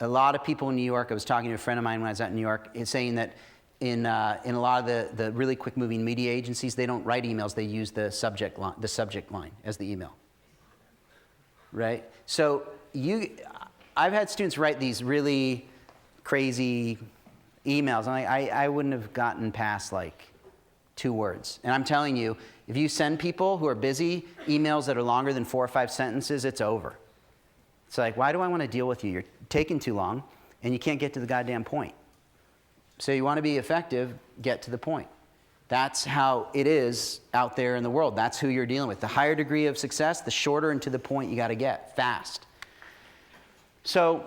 A lot of people in New York, I was talking to a friend of mine when I was out in New York, is saying that in a lot of the really quick moving media agencies, they don't write emails, they use the subject line as the email, right? So I've had students write these really crazy emails, and I wouldn't have gotten past like 2 words. And I'm telling you, if you send people who are busy emails that are longer than 4 or 5 sentences, it's over. It's like, why do I want to deal with you? You're taking too long, and you can't get to the goddamn point. So you want to be effective, get to the point. That's how it is out there in the world. That's who you're dealing with. The higher degree of success, the shorter and to the point you got to get, fast. So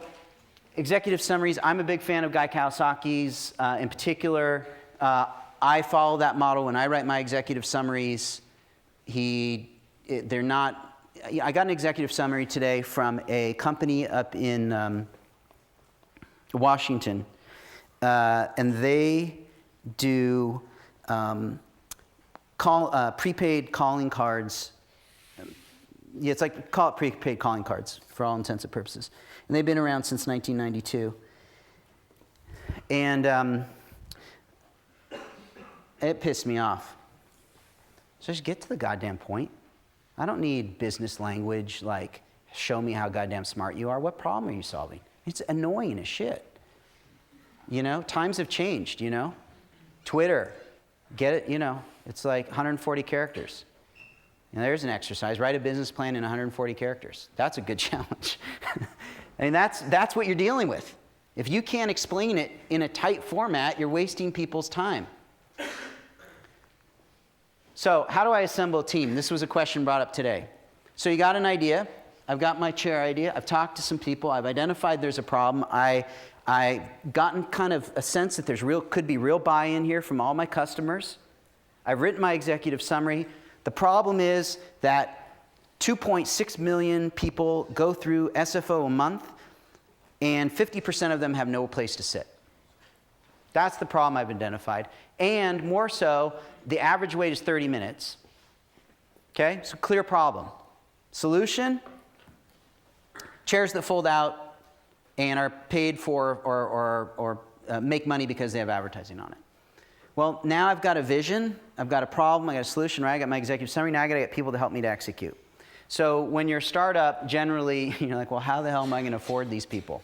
executive summaries, I'm a big fan of Guy Kawasaki's in particular. I follow that model when I write my executive summaries. They're not. I got an executive summary today from a company up in Washington, and they do prepaid calling cards. Yeah, it's like call it prepaid calling cards for all intents and purposes. And they've been around since 1992. And it pissed me off. So just get to the goddamn point. I don't need business language like, show me how goddamn smart you are. What problem are you solving? It's annoying as shit. You know, times have changed, you know. Twitter, get it, you know, it's like 140 characters. You know, there's an exercise. Write a business plan in 140 characters. That's a good challenge. I mean, that's what you're dealing with. If you can't explain it in a tight format, you're wasting people's time. So how do I assemble a team? This was a question brought up today. So you got an idea. I've got my chair idea. I've talked to some people. I've identified there's a problem. I gotten kind of a sense that could be real buy-in here from all my customers. I've written my executive summary. The problem is that 2.6 million people go through SFO a month, and 50% of them have no place to sit. That's the problem I've identified. And more so, the average wait is 30 minutes. Okay, so clear problem. Solution, chairs that fold out and are paid for or make money because they have advertising on it. Well, now I've got a vision, I've got a problem, I got a solution, right? I got my executive summary, now I got to get people to help me to execute. So when you're a startup, generally, you're like, well, how the hell am I going to afford these people?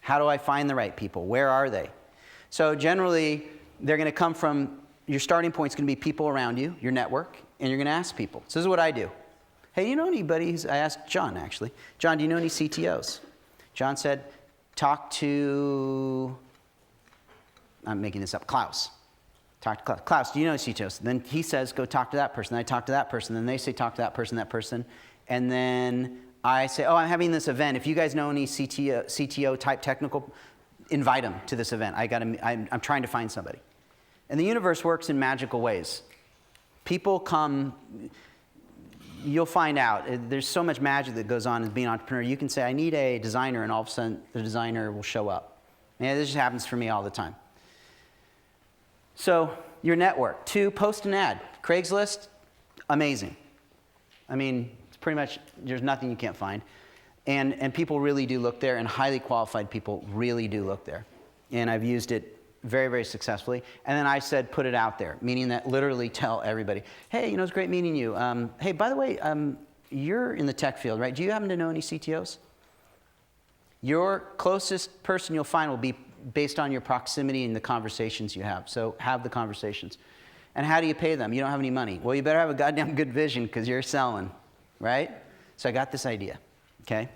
How do I find the right people? Where are they? So generally, they're going to come from, your starting point is going to be people around you, your network, and you're going to ask people. So this is what I do. Hey, you know anybody? I asked John, actually. John, do you know any CTOs? John said, talk to, I'm making this up, Klaus. Talk to Klaus. Klaus, do you know CTOs? Then he says, go talk to that person. Then I talk to that person. Then they say, talk to that person. And then I say, oh, I'm having this event. If you guys know any CTO type technical, invite them to this event. I'm trying to find somebody. And the universe works in magical ways. People come, you'll find out. There's so much magic that goes on as being an entrepreneur. You can say, I need a designer, and all of a sudden the designer will show up. And this just happens for me all the time. So your network. 2, post an ad. Craigslist, amazing. I mean, it's pretty much, there's nothing you can't find. And people really do look there, and highly qualified people really do look there. And I've used it very, very successfully. And then I said, put it out there, meaning that literally tell everybody, hey, you know, it's great meeting you. Hey, by the way, you're in the tech field, right? Do you happen to know any CTOs? Your closest person you'll find will be based on your proximity and the conversations you have. So have the conversations. And how do you pay them? You don't have any money. Well, you better have a goddamn good vision because you're selling, right? So I got this idea, okay?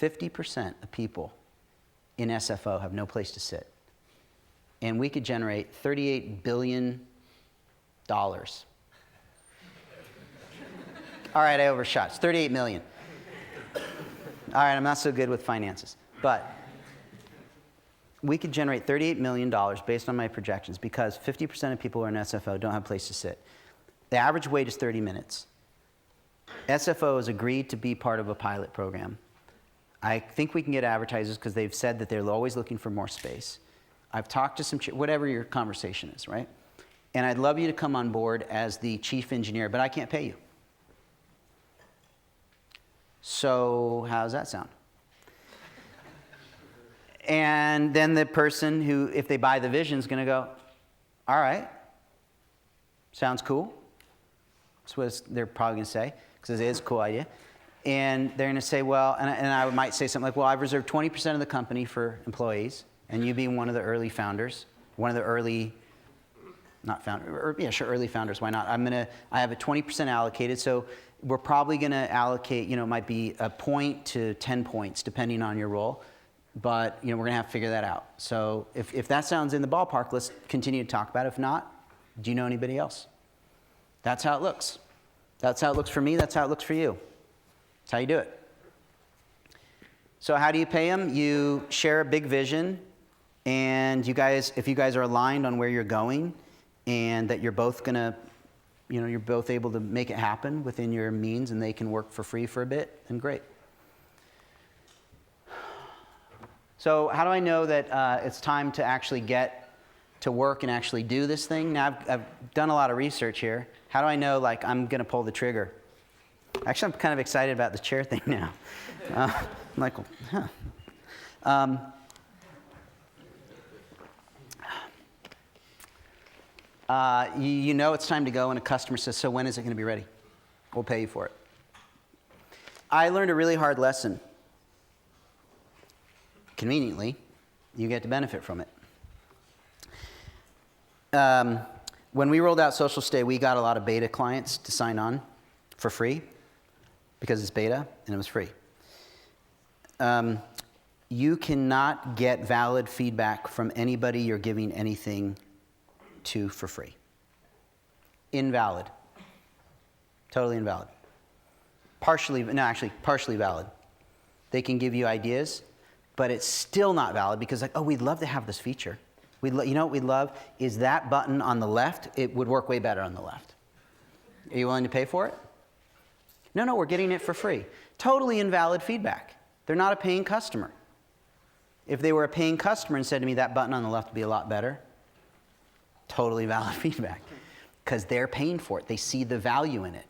50% of people in SFO have no place to sit. And we could generate $38 billion. All right, I overshot. It's 38 million. All right, I'm not so good with finances. But we could generate $38 million based on my projections because 50% of people who are in SFO don't have a place to sit. The average wait is 30 minutes. SFO has agreed to be part of a pilot program. I think we can get advertisers because they've said that they're always looking for more space. I've talked to some, whatever your conversation is, right? And I'd love you to come on board as the chief engineer, but I can't pay you. So how does that sound? And then the person who, if they buy the vision, is going to go, all right, sounds cool. That's what they're probably going to say, because it is a cool idea. And they're going to say, well, and I might say something like, well, I've reserved 20% of the company for employees, and you being one of the early founders, one of the early, not founder, or, yeah, sure, early founders, why not? I have a 20% allocated, so we're probably going to allocate, it might be a point to 10 points, depending on your role. But, we're going to have to figure that out. So if that sounds in the ballpark, let's continue to talk about it. If not, do you know anybody else? That's how it looks. That's how it looks for me. That's how it looks for you. That's how you do it. So how do you pay them? You share a big vision, and if you guys are aligned on where you're going, and that you're both going to, you're both able to make it happen within your means, and they can work for free for a bit, then great. So how do I know that it's time to actually get to work and actually do this thing? Now, I've done a lot of research here. How do I know, I'm going to pull the trigger? Actually, I'm kind of excited about the chair thing now. I'm like, huh. You know it's time to go, and a customer says, so when is it going to be ready? We'll pay you for it. I learned a really hard lesson. Conveniently, you get to benefit from it. When we rolled out SocialStay, we got a lot of beta clients to sign on for free because it's beta and it was free. You cannot get valid feedback from anybody you're giving anything to for free. Invalid. Totally invalid. Partially valid. They can give you ideas, but it's still not valid because we'd love to have this feature. You know what we'd love is that button on the left. It would work way better on the left. Are you willing to pay for it? No, we're getting it for free. Totally invalid feedback. They're not a paying customer. If they were a paying customer and said to me that button on the left would be a lot better, totally valid feedback because they're paying for it. They see the value in it.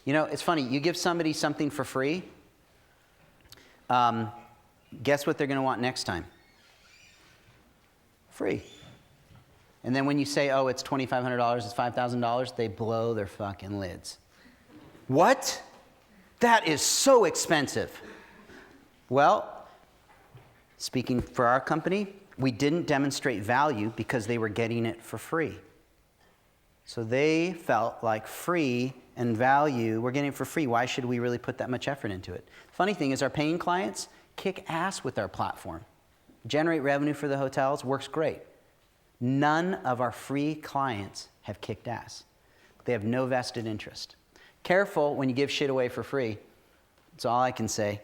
It's funny. You give somebody something for free, guess what they're going to want next time? Free. And then when you say, oh, it's $2,500, it's $5,000, they blow their fucking lids. What? That is so expensive. Well, speaking for our company, we didn't demonstrate value because they were getting it for free. So they felt like free and value, we're getting it for free. Why should we really put that much effort into it? Funny thing is our paying clients kick ass with our platform. Generate revenue for the hotels, works great. None of our free clients have kicked ass. They have no vested interest. Careful when you give shit away for free. That's all I can say.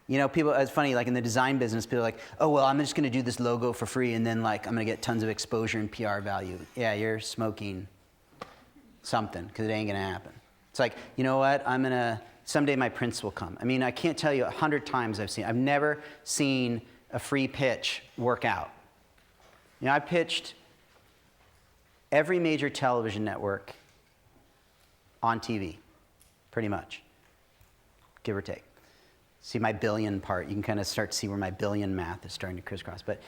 People, it's funny, in the design business, people are like, oh, well, I'm just going to do this logo for free, and then, I'm going to get tons of exposure and PR value. Yeah, you're smoking something, because it ain't going to happen. It's like, you know what, someday my prince will come. I can't tell you 100 times I've never seen a free pitch work out. I pitched every major television network on TV, pretty much, give or take. See my billion part. You can kind of start to see where my billion math is starting to crisscross. But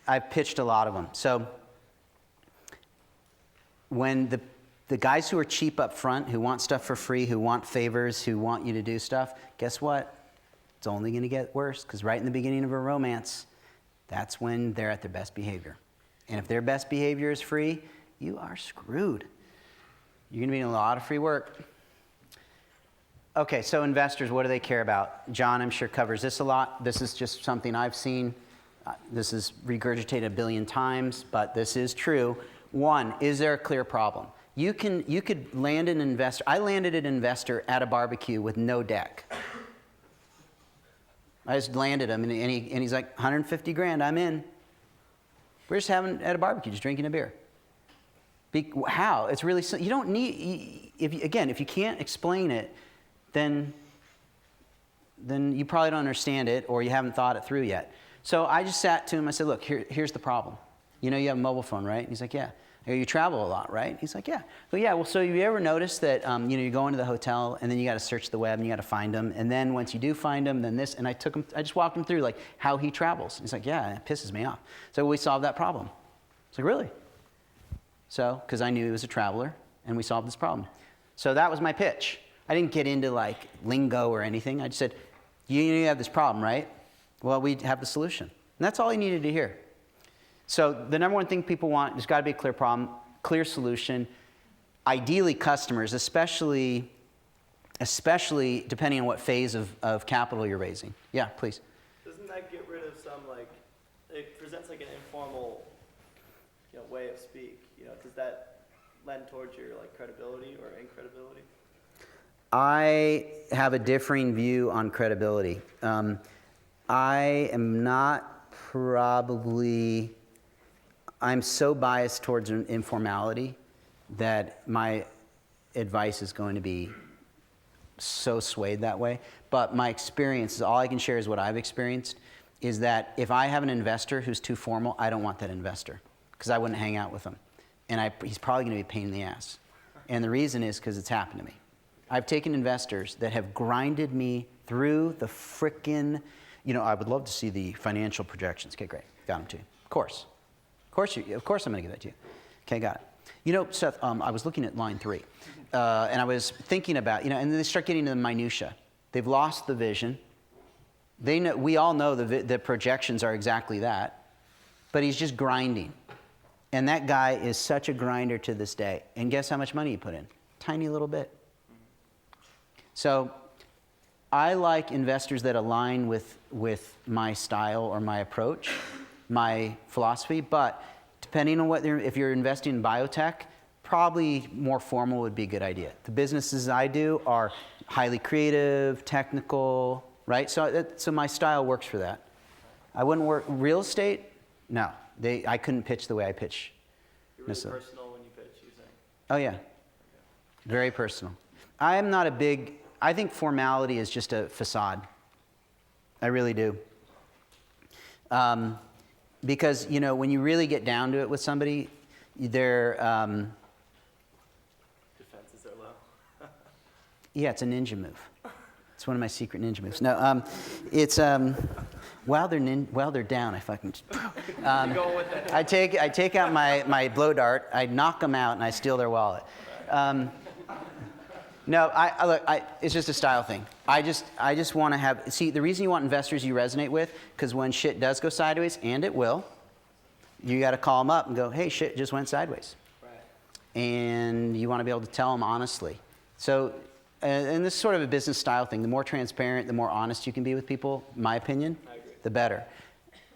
I've pitched a lot of them. So when the guys who are cheap up front, who want stuff for free, who want favors, who want you to do stuff, guess what? It's only going to get worse because right in the beginning of a romance, that's when they're at their best behavior. And if their best behavior is free, you are screwed. You're going to be in a lot of free work. Okay, so investors, what do they care about? John, I'm sure, covers this a lot. This is just something I've seen. This is regurgitated a billion times, but this is true. One, is there a clear problem? You could land an investor. I landed an investor at a barbecue with no deck. I just landed him, and he's like, 150 grand, I'm in. We're just having at a barbecue, just drinking a beer. How? It's really simple. You don't need, if you can't explain it, then you probably don't understand it, or you haven't thought it through yet. So I just sat to him, I said, look, here's the problem. You have a mobile phone, right? And he's like, yeah. I go, you travel a lot, right? He's like, yeah. I go, yeah, well, so have you ever noticed that, you go into the hotel and then you got to search the web and you got to find them. And then once you do find them, then this, and I just walked him through like how he travels. He's like, yeah, it pisses me off. So we solved that problem. It's like, really? So, because I knew he was a traveler and we solved this problem. So that was my pitch. I didn't get into like lingo or anything. I just said, you have this problem, right? Well, we have the solution. And that's all he needed to hear. So the number one thing people want, there's got to be a clear problem, clear solution. Ideally customers, especially depending on what phase of capital you're raising. Yeah, please. Doesn't that get rid of some, like, it presents like an informal, way of speak? Does that lend towards your like credibility or incredibility? I have a differing view on credibility. I am not probably, I'm so biased towards informality that my advice is going to be so swayed that way. But my experience, all I can share is what I've experienced, is that if I have an investor who's too formal, I don't want that investor because I wouldn't hang out with him. And he's probably going to be a pain in the ass. And the reason is because it's happened to me. I've taken investors that have grinded me through the frickin', I would love to see the financial projections. Okay, great. Got them to you. Of course I'm going to give that to you. Okay, got it. Seth, I was looking at line 3, and I was thinking about, and then they start getting into the minutia. They've lost the vision. They know, we all know the projections are exactly that, but he's just grinding. And that guy is such a grinder to this day. And guess how much money he put in? Tiny little bit. So I like investors that align with my style or my approach, my philosophy, but depending on if you're investing in biotech, probably more formal would be a good idea. The businesses I do are highly creative, technical, right? So my style works for that. I wouldn't work real estate. No, I couldn't pitch the way I pitch. You're really personal when you pitch, you think? Oh yeah, very personal. I am not a big. I think formality is just a facade. I really do. Because, when you really get down to it with somebody, their defenses are low. Yeah, it's a ninja move. It's one of my secret ninja moves. No, it's while they're down, I fucking. Go with it. I take out my blow dart, I knock them out, and I steal their wallet. No, look, it's just a style thing. I just want to have, see, the reason you want investors you resonate with, because when shit does go sideways, and it will, you got to call them up and go, hey, shit just went sideways. Right. And you want to be able to tell them honestly. So, and this is sort of a business style thing. The more transparent, the more honest you can be with people, my opinion, the better.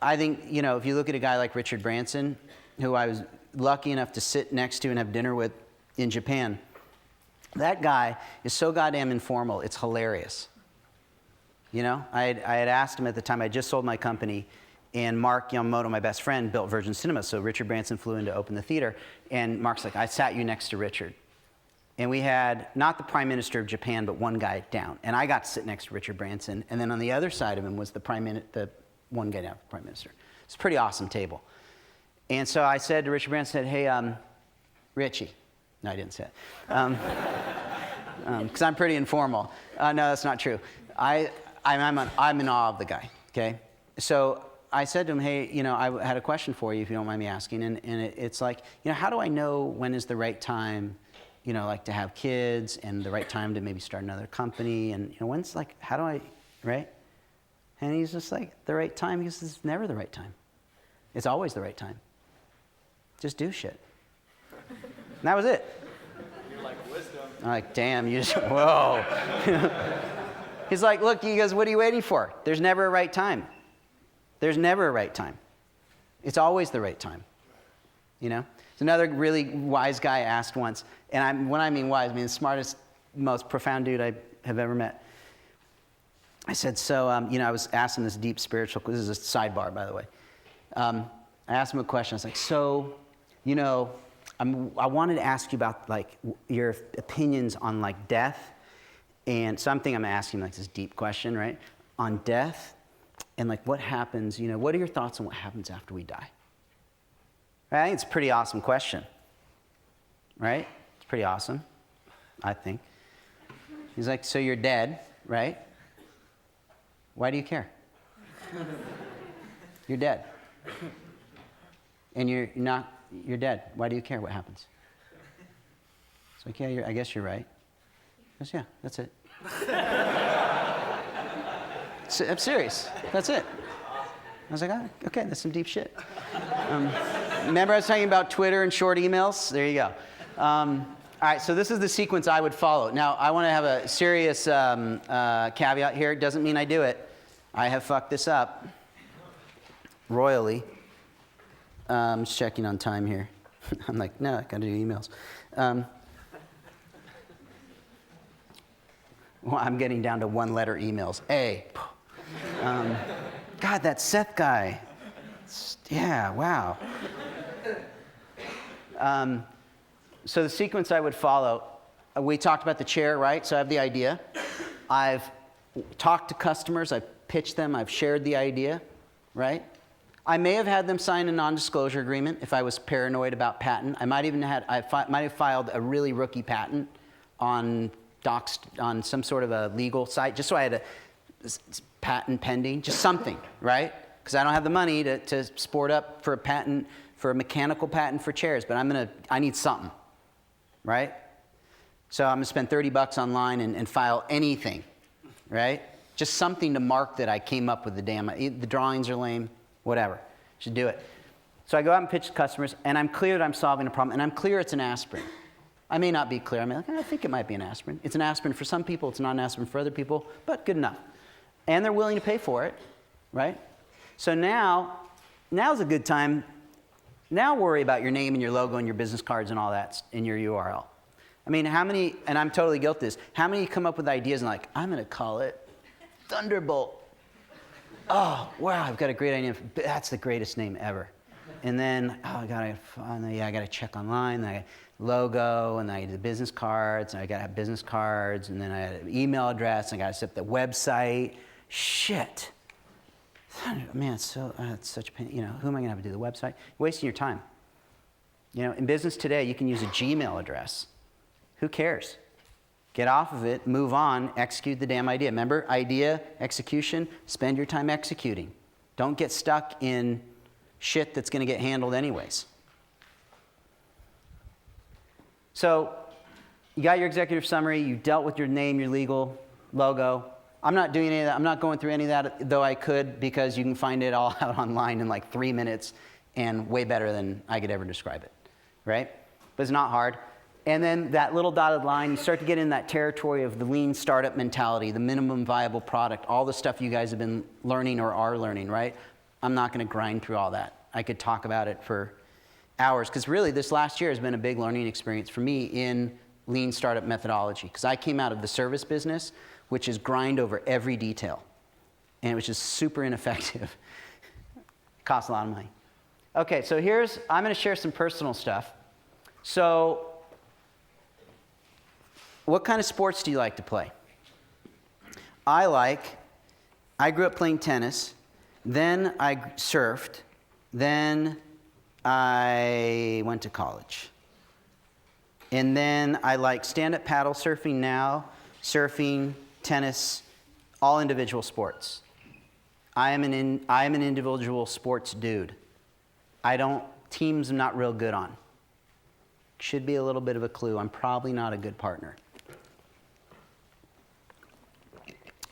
I think, if you look at a guy like Richard Branson, who I was lucky enough to sit next to and have dinner with in Japan, that guy is so goddamn informal, it's hilarious. I had asked him at the time, I just sold my company, and Mark Yamamoto, my best friend, built Virgin Cinema, so Richard Branson flew in to open the theater, and Mark's like, I sat you next to Richard. And we had, not the Prime Minister of Japan, but one guy down, and I got to sit next to Richard Branson, and then on the other side of him was the one guy down, Prime Minister. It's a pretty awesome table. And so I said to Richard Branson, hey, Richie. No, I didn't say it. Because I'm pretty informal. No, that's not true. I'm in awe of the guy, okay? So I said to him, hey, I had a question for you, if you don't mind me asking. And it's like, how do I know when is the right time, like to have kids and the right time to maybe start another company? And, when's like, how do I, right? And he's just like, the right time? He goes, it's never the right time. It's always the right time. Just do shit. And that was it. You're like wisdom. I'm like, damn, you just, whoa. He's like, look, he goes, what are you waiting for? There's never a right time. There's never a right time. It's always the right time. It's another really wise guy asked once, and when I mean wise, I mean the smartest, most profound dude I have ever met. I said, so, I was asking this deep spiritual, this is a sidebar, by the way. I asked him a question. I was like, so, I wanted to ask you about like your opinions on like death, and something I'm asking like this deep question, right? On death, and like what happens, what are your thoughts on what happens after we die? Right? I think it's a pretty awesome question. right? It's pretty awesome, I think. He's like, so you're dead, right? Why do you care? You're dead. And you're dead. Why do you care what happens? It's like, yeah, I guess you're right. He goes, yeah, that's it. I'm serious. That's it. I was like, oh, okay, that's some deep shit. Remember I was talking about Twitter and short emails? There you go. All right, so this is the sequence I would follow. Now, I want to have a serious caveat here. It doesn't mean I do it. I have fucked this up royally. Just checking on time here. I'm like, no, I got to do emails. Well, I'm getting down to one-letter emails. A. God, that Seth guy. Yeah, wow. So the sequence I would follow, we talked about the chair, right? So I have the idea. I've talked to customers. I've pitched them. I've shared the idea, right? I may have had them sign a non-disclosure agreement if I was paranoid about patent. I might have filed a really rookie patent on some sort of a legal site, just so I had a patent pending, just something, right? Because I don't have the money to sport up for a patent, for a mechanical patent for chairs, but I need something, right? So I'm gonna spend $30 online and file anything, right? Just something to mark that I came up with the drawings are lame, whatever, should do it. So I go out and pitch to customers, and I'm clear that I'm solving a problem, and I'm clear it's an aspirin. I may not be clear. I mean, I think it might be an aspirin. It's an aspirin for some people. It's not an aspirin for other people, but good enough. And they're willing to pay for it, right? So now's a good time. Now worry about your name and your logo and your business cards and all that in your URL. I mean, how many, and I'm totally guilty of this, how many come up with ideas and like, I'm going to call it Thunderbolt. Oh, wow, I've got a great idea. That's the greatest name ever. And then, I got to check online. I got logo, and I do the business cards, and I got to have business cards, and then I had an email address, and I got to set up the website. Shit. Man, it's such a pain. Who am I going to have to do the website? You're wasting your time. In business today, you can use a Gmail address. Who cares? Get off of it, move on, execute the damn idea. Remember, idea, execution, spend your time executing. Don't get stuck in shit that's going to get handled anyways. So you got your executive summary, you dealt with your name, your legal logo. I'm not doing any of that. I'm not going through any of that, though I could, because you can find it all out online in like 3 minutes and way better than I could ever describe it, right? But it's not hard. And then that little dotted line, you start to get in that territory of the lean startup mentality, the minimum viable product, all the stuff you guys have been learning or are learning, right? I'm not going to grind through all that. I could talk about it for hours, because really this last year has been a big learning experience for me in lean startup methodology, because I came out of the service business, which is grind over every detail, and it was just super ineffective. It costs a lot of money. Okay, so I'm going to share some personal stuff. So what kind of sports do you like to play? I grew up playing tennis, then I surfed, then I went to college. And then I like stand-up paddle surfing now, surfing, tennis, all individual sports. I am an individual sports dude. Teams I'm not real good on. Should be a little bit of a clue. I'm probably not a good partner.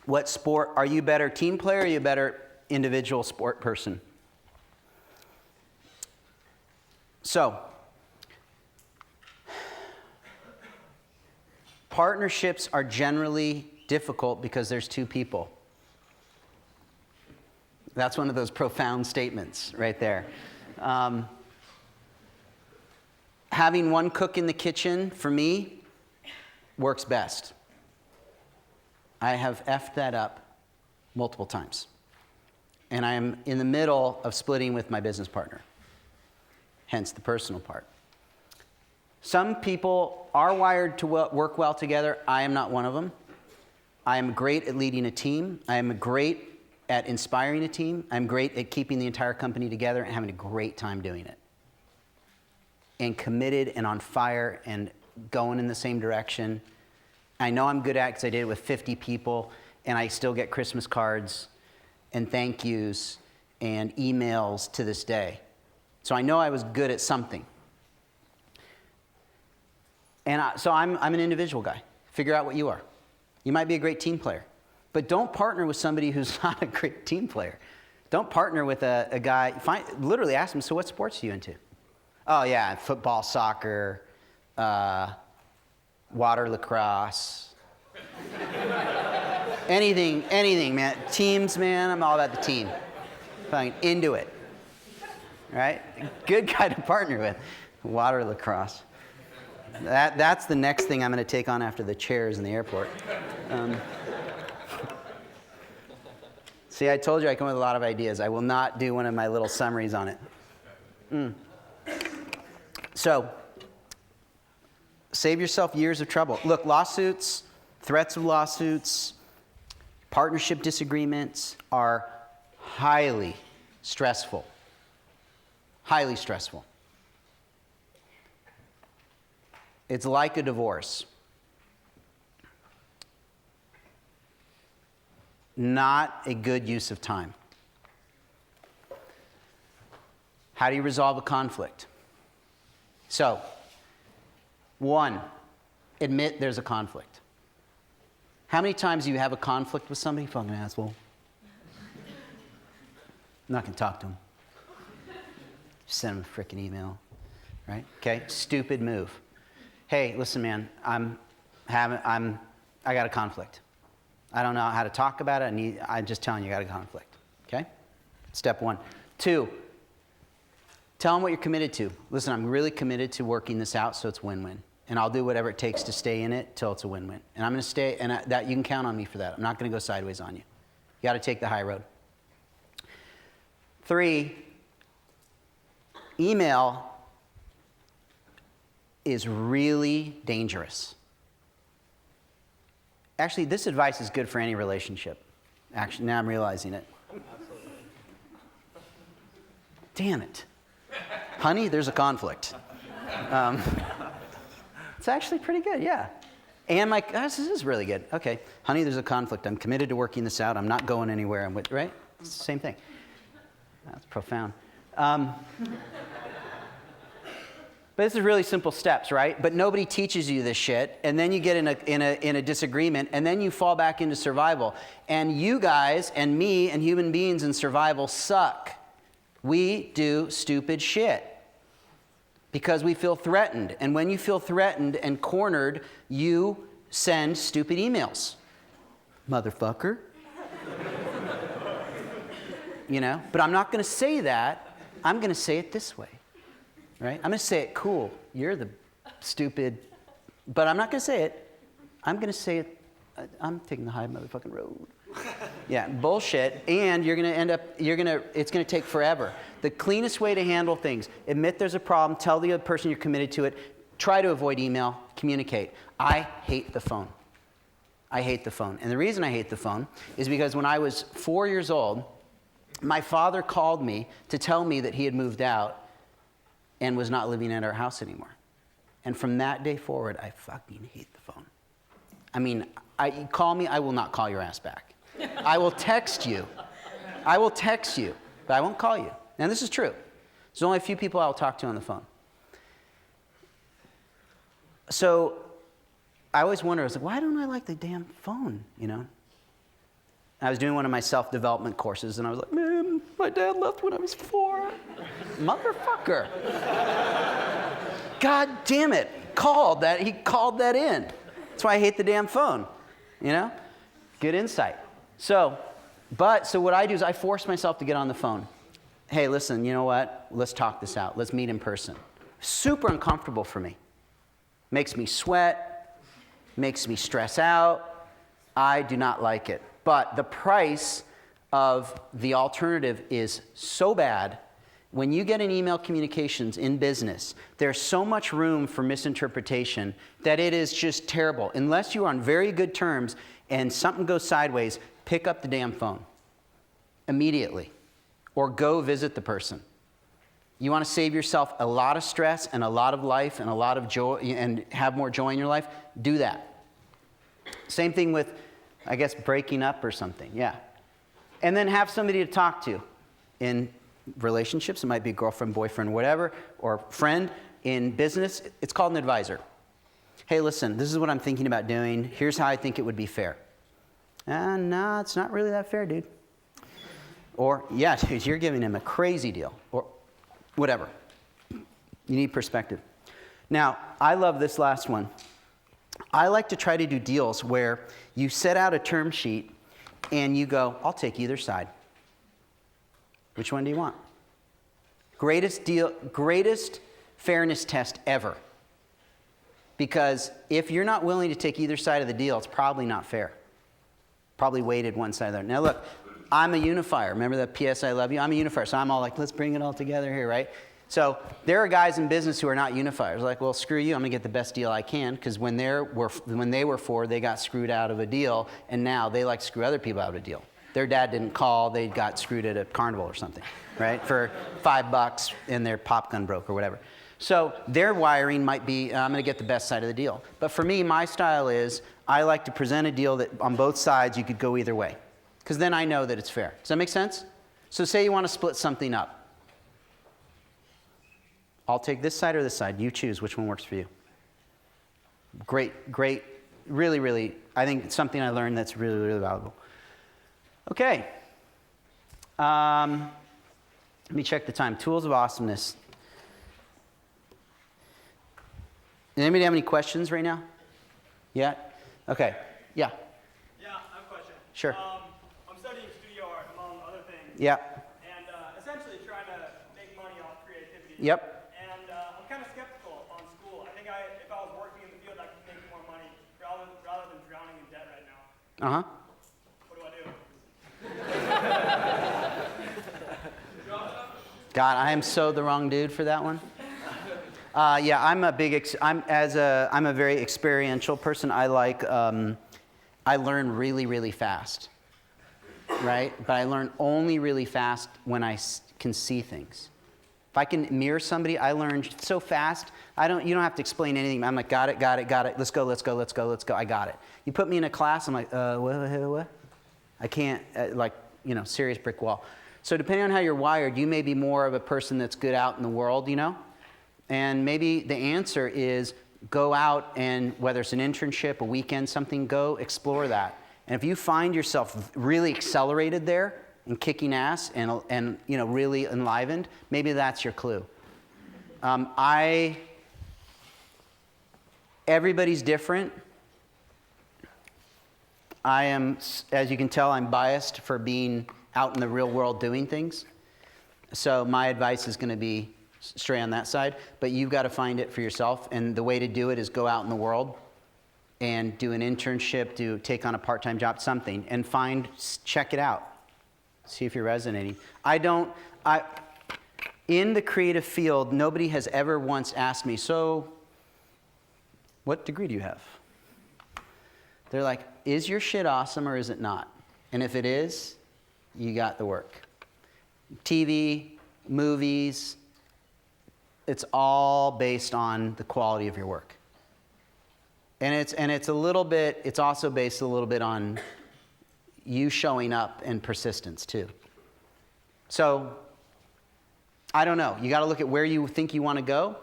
What sport, are you better team player or are you better individual sport person? So, partnerships are generally difficult because there's two people. That's one of those profound statements right there. Having one cook in the kitchen, for me, works best. I have effed that up multiple times. And I am in the middle of splitting with my business partner, hence the personal part. Some people are wired to work well together. I am not one of them. I am great at leading a team. I am great at inspiring a team. I'm great at keeping the entire company together and having a great time doing it. and committed and on fire and going in the same direction. I know I'm good at it because I did it with 50 people, and I still get Christmas cards and thank yous and emails to this day. So I know I was good at something. And so I'm an individual guy. Figure out what you are. You might be a great team player, but don't partner with somebody who's not a great team player. Don't partner with a guy. Literally ask him, so what sports are you into? Oh, yeah, football, soccer, water lacrosse. anything, man. Teams, man, I'm all about the team. Fucking into it. Right? Good guy to partner with. Water lacrosse. That's the next thing I'm going to take on after the chairs in the airport. See, I told you I come with a lot of ideas. I will not do one of my little summaries on it. So, save yourself years of trouble. Look, lawsuits, threats of lawsuits, partnership disagreements are highly stressful. Highly stressful. It's like a divorce. Not a good use of time. How do you resolve a conflict? So, 1, admit there's a conflict. How many times do you have a conflict with somebody? Fucking asshole. I'm not going to talk to him. Just send him a freaking email. Right? Okay? Stupid move. Hey, listen, man, I got a conflict. I don't know how to talk about it. I'm just telling you, I got a conflict. Okay? Step 1. 2, tell them what you're committed to. Listen, I'm really committed to working this out so it's win-win. And I'll do whatever it takes to stay in it till it's a win-win. And I'm going to stay, and that you can count on me for that. I'm not going to go sideways on you. You got to take the high road. 3, email is really dangerous. Actually, this advice is good for any relationship. Actually, now I'm realizing it. Absolutely. Damn it. Honey, there's a conflict. It's actually pretty good, yeah. And this is really good. Okay, honey, there's a conflict. I'm committed to working this out. I'm not going anywhere. Right? It's the same thing. That's profound. But this is really simple steps, right? But nobody teaches you this shit, and then you get in a disagreement, and then you fall back into survival. And you guys and me and human beings in survival suck. We do stupid shit because we feel threatened. And when you feel threatened and cornered, you send stupid emails. Motherfucker. You know? But I'm not going to say that. I'm going to say it this way. Right? I'm going to say it cool. You're the stupid. But I'm not going to say it. I'm going to say it. I'm taking the high motherfucking road. Yeah, bullshit. And you're going to end up, it's going to take forever. The cleanest way to handle things, admit there's a problem, tell the other person you're committed to it, try to avoid email, communicate. I hate the phone. I hate the phone. And the reason I hate the phone is because when I was 4 years old, my father called me to tell me that he had moved out and was not living at our house anymore. And from that day forward, I fucking hate the phone. I mean, you call me, I will not call your ass back. I will text you. I will text you, but I won't call you. And this is true. There's only a few people I'll talk to on the phone. So I always wonder, I was like, why don't I like the damn phone, you know? I was doing one of my self-development courses, and I was like, man, my dad left when I was 4. Motherfucker. God damn it. He called that in. That's why I hate the damn phone, you know? Good insight. So what I do is I force myself to get on the phone. Hey, listen, you know what? Let's talk this out. Let's meet in person. Super uncomfortable for me. Makes me sweat. Makes me stress out. I do not like it. But the price of the alternative is so bad. When you get in email communications in business, there's so much room for misinterpretation that it is just terrible. Unless you are on very good terms and something goes sideways, pick up the damn phone immediately or go visit the person. You want to save yourself a lot of stress and a lot of life and a lot of joy and have more joy in your life? Do that. Same thing with, I guess, breaking up or something. Yeah. And then have somebody to talk to. In relationships, it might be girlfriend, boyfriend, whatever, or friend. In business, it's called an advisor. Hey, listen, this is what I'm thinking about doing. Here's how I think it would be fair. No, it's not really that fair, dude. Or, yeah, dude, you're giving him a crazy deal. Or whatever. You need perspective. Now, I love this last one. I like to try to do deals where you set out a term sheet and you go, I'll take either side. Which one do you want? Greatest deal, greatest fairness test ever. Because if you're not willing to take either side of the deal, it's probably not fair. Probably weighted one side or the other. Now look, I'm a unifier. Remember that P.S. I love you? I'm a unifier. So I'm all like, let's bring it all together here, right? So there are guys in business who are not unifiers. Like, well, screw you. I'm going to get the best deal I can. Because when they were four, they got screwed out of a deal. And now they like to screw other people out of a deal. Their dad didn't call. They got screwed at a carnival or something, right? For $5 and their pop gun broke or whatever. So their wiring might be, I'm going to get the best side of the deal. But for me, my style is I like to present a deal that on both sides you could go either way. Because then I know that it's fair. Does that make sense? So say you want to split something up. I'll take this side or this side. You choose which one works for you. Great, really, really, I think it's something I learned that's really, really valuable. Okay. Let me check the time. Tools of awesomeness. Does anybody have any questions right now? Yeah? Okay. Yeah. Yeah, I have a question. Sure. I'm studying studio art, among other things. Yeah. And essentially trying to make money off creativity. Yep. And I'm kind of skeptical on school. I think if I was working in the field, I could make more money rather than drowning in debt right now. Uh-huh. What do I do? God, I am so the wrong dude for that one. Yeah, I'm a very experiential person. I learn really, really fast, right? But I learn only really fast when I can see things. If I can mirror somebody, I learn so fast. You don't have to explain anything. I'm like, got it. Let's go. I got it. You put me in a class, I'm like, what? I can't, serious brick wall. So depending on how you're wired, you may be more of a person that's good out in the world, And maybe the answer is go out and whether it's an internship, a weekend, something, go explore that. And if you find yourself really accelerated there and kicking ass and really enlivened, maybe that's your clue. Everybody's different. I am, as you can tell, I'm biased for being out in the real world doing things. So my advice is going to be stray on that side, but you've got to find it for yourself. And the way to do it is go out in the world and do an internship, take on a part-time job, something, and check it out. See if you're resonating. In the creative field, nobody has ever once asked me, so what degree do you have? They're like, is your shit awesome or is it not? And if it is, you got the work. TV, movies, it's all based on the quality of your work. And it's also based a little bit on you showing up and persistence too. So, I don't know. You got to look at where you think you want to go,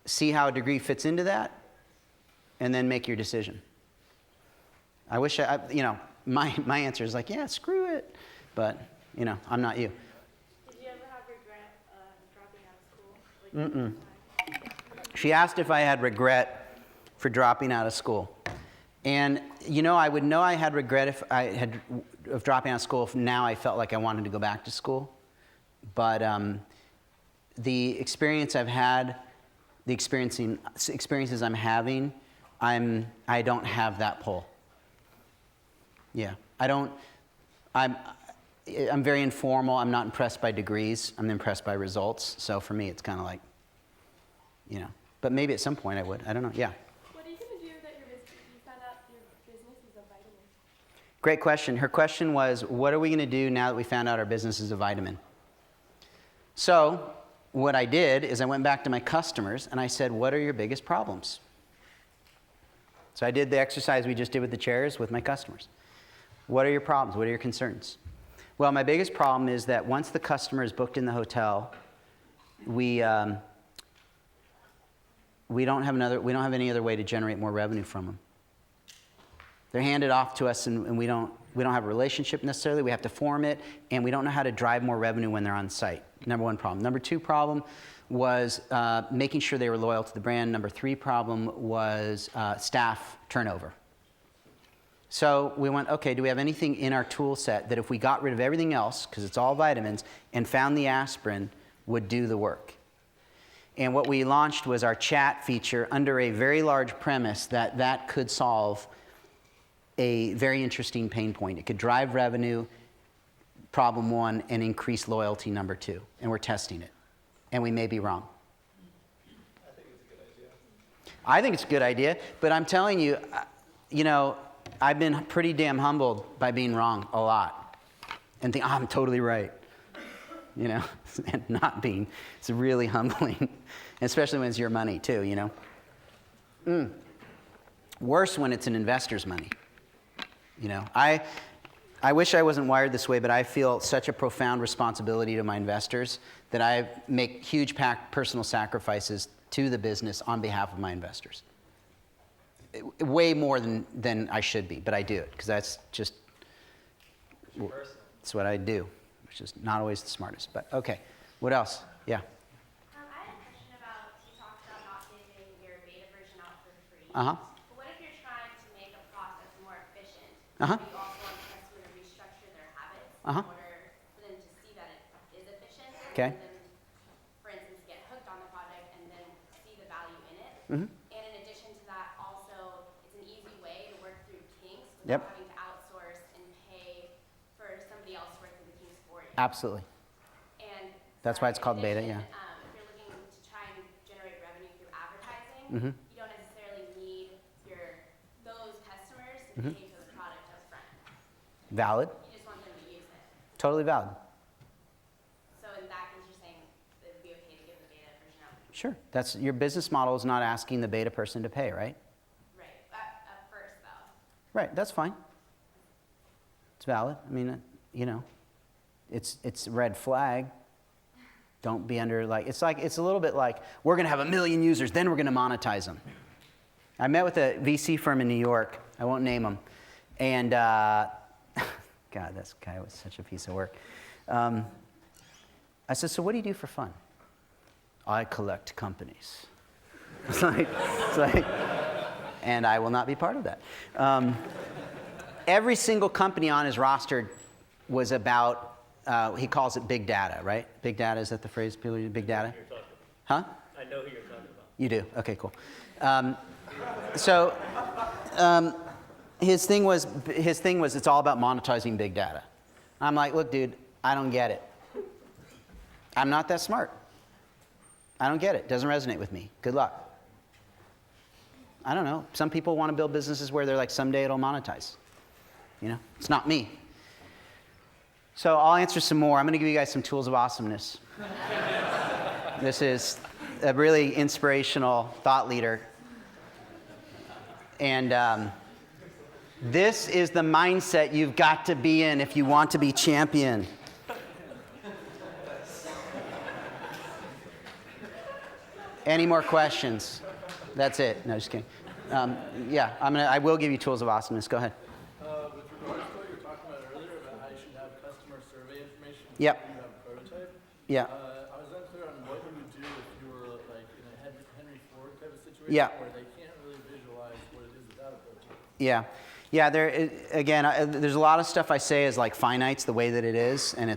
see how a degree fits into that, and then make your decision. I wish my answer is like, yeah, screw it. But, I'm not you. Did you ever have regret dropping out of school? She asked if I had regret for dropping out of school. And, I would know I had regret of dropping out of school if now I felt like I wanted to go back to school. But the experience I've had, the experiences I'm having, I don't have that pull. Yeah, I'm very informal. I'm not impressed by degrees. I'm impressed by results. So for me, it's kind of like, but maybe at some point I would. I don't know. Yeah. What are you going to do that you found out your business is a vitamin? Great question. Her question was, what are we going to do now that we found out our business is a vitamin? So what I did is I went back to my customers and I said, what are your biggest problems? So I did the exercise we just did with the chairs with my customers. What are your problems? What are your concerns? Well, my biggest problem is that once the customer is booked in the hotel, we don't have any other way to generate more revenue from them. They're handed off to us, and we don't have a relationship necessarily. We have to form it, and we don't know how to drive more revenue when they're on site. Number one problem. Number two problem was making sure they were loyal to the brand. Number three problem was staff turnover. So we went, okay, do we have anything in our tool set that if we got rid of everything else, because it's all vitamins, and found the aspirin, would do the work? And what we launched was our chat feature under a very large premise that could solve a very interesting pain point. It could drive revenue, problem one, and increase loyalty, number two. And we're testing it. And we may be wrong. I think it's a good idea, but I'm telling you, I've been pretty damn humbled by being wrong a lot and think, I'm totally right, and not being. It's really humbling, especially when it's your money too, Worse when it's an investor's money. I wish I wasn't wired this way, but I feel such a profound responsibility to my investors that I make huge personal sacrifices to the business on behalf of my investors. Way more than I should be, but I do it because that's just it's what I do, which is not always the smartest. But okay, what else? Yeah. I had a question about, you talked about not giving your beta version out for free. Uh-huh. But what if you're trying to make a process more efficient? Uh-huh. But you also want the customer to restructure their habits Uh-huh. in order for them to see that it is efficient. Okay. And then, for instance, get hooked on the project and then see the value in it. Mm-hmm. And in addition to that, also, it's an easy way to work through kinks Yep. without having to outsource and pay for somebody else to work through the kinks for you. Absolutely. And That's why it's in called beta, addition, yeah. If you're looking to try and generate revenue through advertising, Mhm. you don't necessarily need those customers to Mhm. pay for the product up front. Valid. You just want them to use it. Totally valid. So in that case, you're saying it would be okay to give the beta version out. Sure. That's your business model is not asking the beta person to pay, right? Right. At first, though. Right. That's fine. It's valid. I mean, it's a red flag. Don't be under it's a little bit like we're going to have 1 million users, then we're going to monetize them. I met with a VC firm in New York. I won't name them. And God, this guy was such a piece of work. I said, so what do you do for fun? I collect companies. It's like, and I will not be part of that. Every single company on his roster was about, he calls it big data, right? Big data, is that the phrase people use, big data? Huh? I know who you're talking about. You do? Okay, cool. His thing was it's all about monetizing big data. I'm like, look, dude, I don't get it. I'm not that smart. I don't get it. Doesn't resonate with me. Good luck. I don't know. Some people want to build businesses where they're like, someday it'll monetize. It's not me. So I'll answer some more. I'm going to give you guys some tools of awesomeness. This is a really inspirational thought leader. And this is the mindset you've got to be in if you want to be champion. Any more questions? That's it. No, just kidding. Yeah, I will give you tools of awesomeness. Go ahead. With regards to what you were talking about earlier about how you should have customer survey information Yep. before you have a prototype. Yeah. I was unclear on what you would do if you were like in a Henry Ford type of situation Yeah. where they can't really visualize what it is without a prototype. Yeah. Yeah, there's a lot of stuff I say is like finites the way that it is, and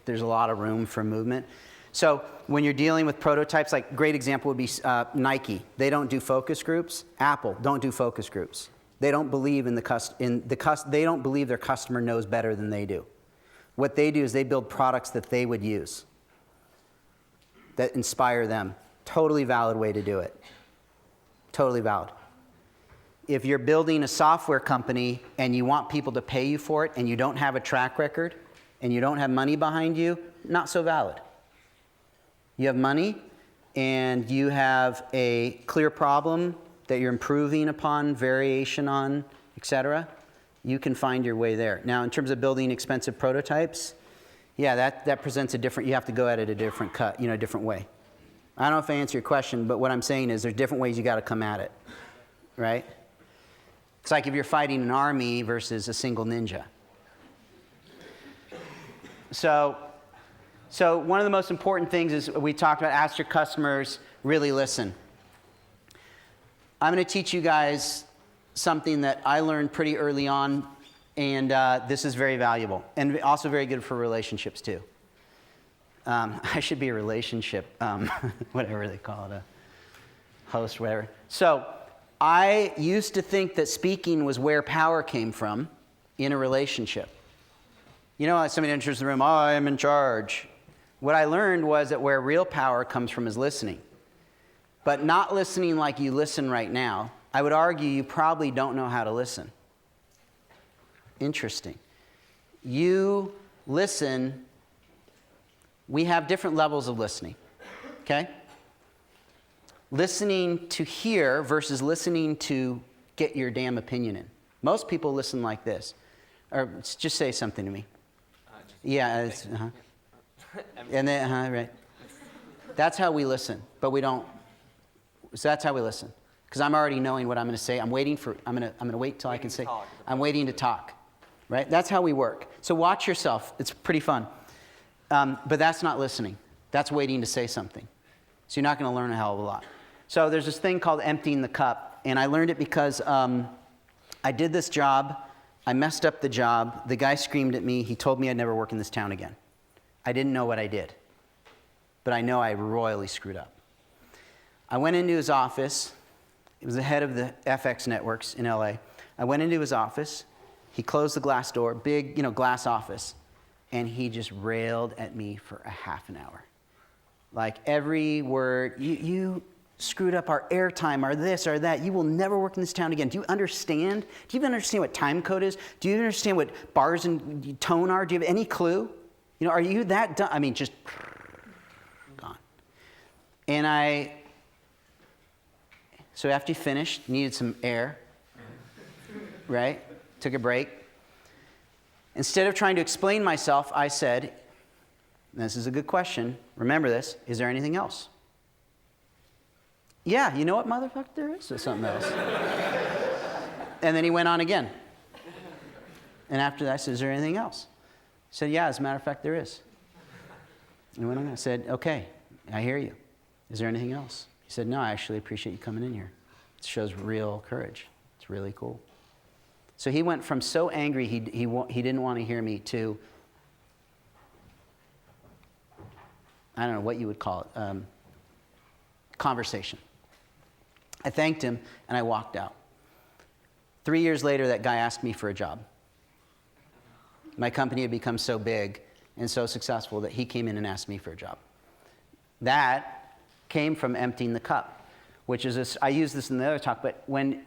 there's a lot of room for movement. So when you're dealing with prototypes, like great example would be Nike. They don't do focus groups. Apple don't do focus groups. They don't believe they don't believe their customer knows better than they do. What they do is they build products that they would use, that inspire them. Totally valid way to do it. Totally valid. If you're building a software company and you want people to pay you for it and you don't have a track record and you don't have money behind you, not so valid. You have money, and you have a clear problem that you're improving upon, variation on, etc. You can find your way there. Now, in terms of building expensive prototypes, yeah, that presents a different, you have to go at it a different cut, a different way. I don't know if I answer your question, but what I'm saying is there's different ways you got to come at it, right? It's like if you're fighting an army versus a single ninja. So one of the most important things is we talked about ask your customers, really listen. I'm going to teach you guys something that I learned pretty early on, and this is very valuable and also very good for relationships too. I should be a relationship, whatever they call it, a host, whatever. So I used to think that speaking was where power came from in a relationship. Somebody enters the room, I am in charge. What I learned was that where real power comes from is listening. But not listening like you listen right now. I would argue you probably don't know how to listen. Interesting. You listen. We have different levels of listening, okay? Listening to hear versus listening to get your damn opinion in. Most people listen like this. Or just say something to me. Yeah, it's, and then, right. That's how we listen, but we don't. So that's how we listen. Because I'm already knowing what I'm going to say. I'm going to wait till I can say. I'm waiting to talk, right? That's how we work. So watch yourself. It's pretty fun. But that's not listening. That's waiting to say something. So you're not going to learn a hell of a lot. So there's this thing called emptying the cup. And I learned it because I did this job. I messed up the job. The guy screamed at me. He told me I'd never work in this town again. I didn't know what I did. But I know I royally screwed up. I went into his office. It was the head of the FX networks in LA. I went into his office. He closed the glass door, big, glass office. And he just railed at me for a half an hour. Like every word, you screwed up our airtime, or this, or that. You will never work in this town again. Do you understand? Do you even understand what time code is? Do you understand what bars and tone are? Do you have any clue? Are you that dumb? I mean, just gone. And so after he finished, needed some air, right? Took a break. Instead of trying to explain myself, I said, this is a good question. Remember this. Is there anything else? Yeah, you know what, motherfucker, there is something else. And then he went on again. And after that, I said, is there anything else? He said, yeah, as a matter of fact, there is. And he went on. I said, okay, I hear you. Is there anything else? He said, no, I actually appreciate you coming in here. It shows real courage. It's really cool. So he went from so angry he didn't want to hear me to, I don't know what you would call it, conversation. I thanked him and I walked out. 3 years later, that guy asked me for a job. My company had become so big and so successful that he came in and asked me for a job. That came from emptying the cup, which is this, I use this in the other talk, but remember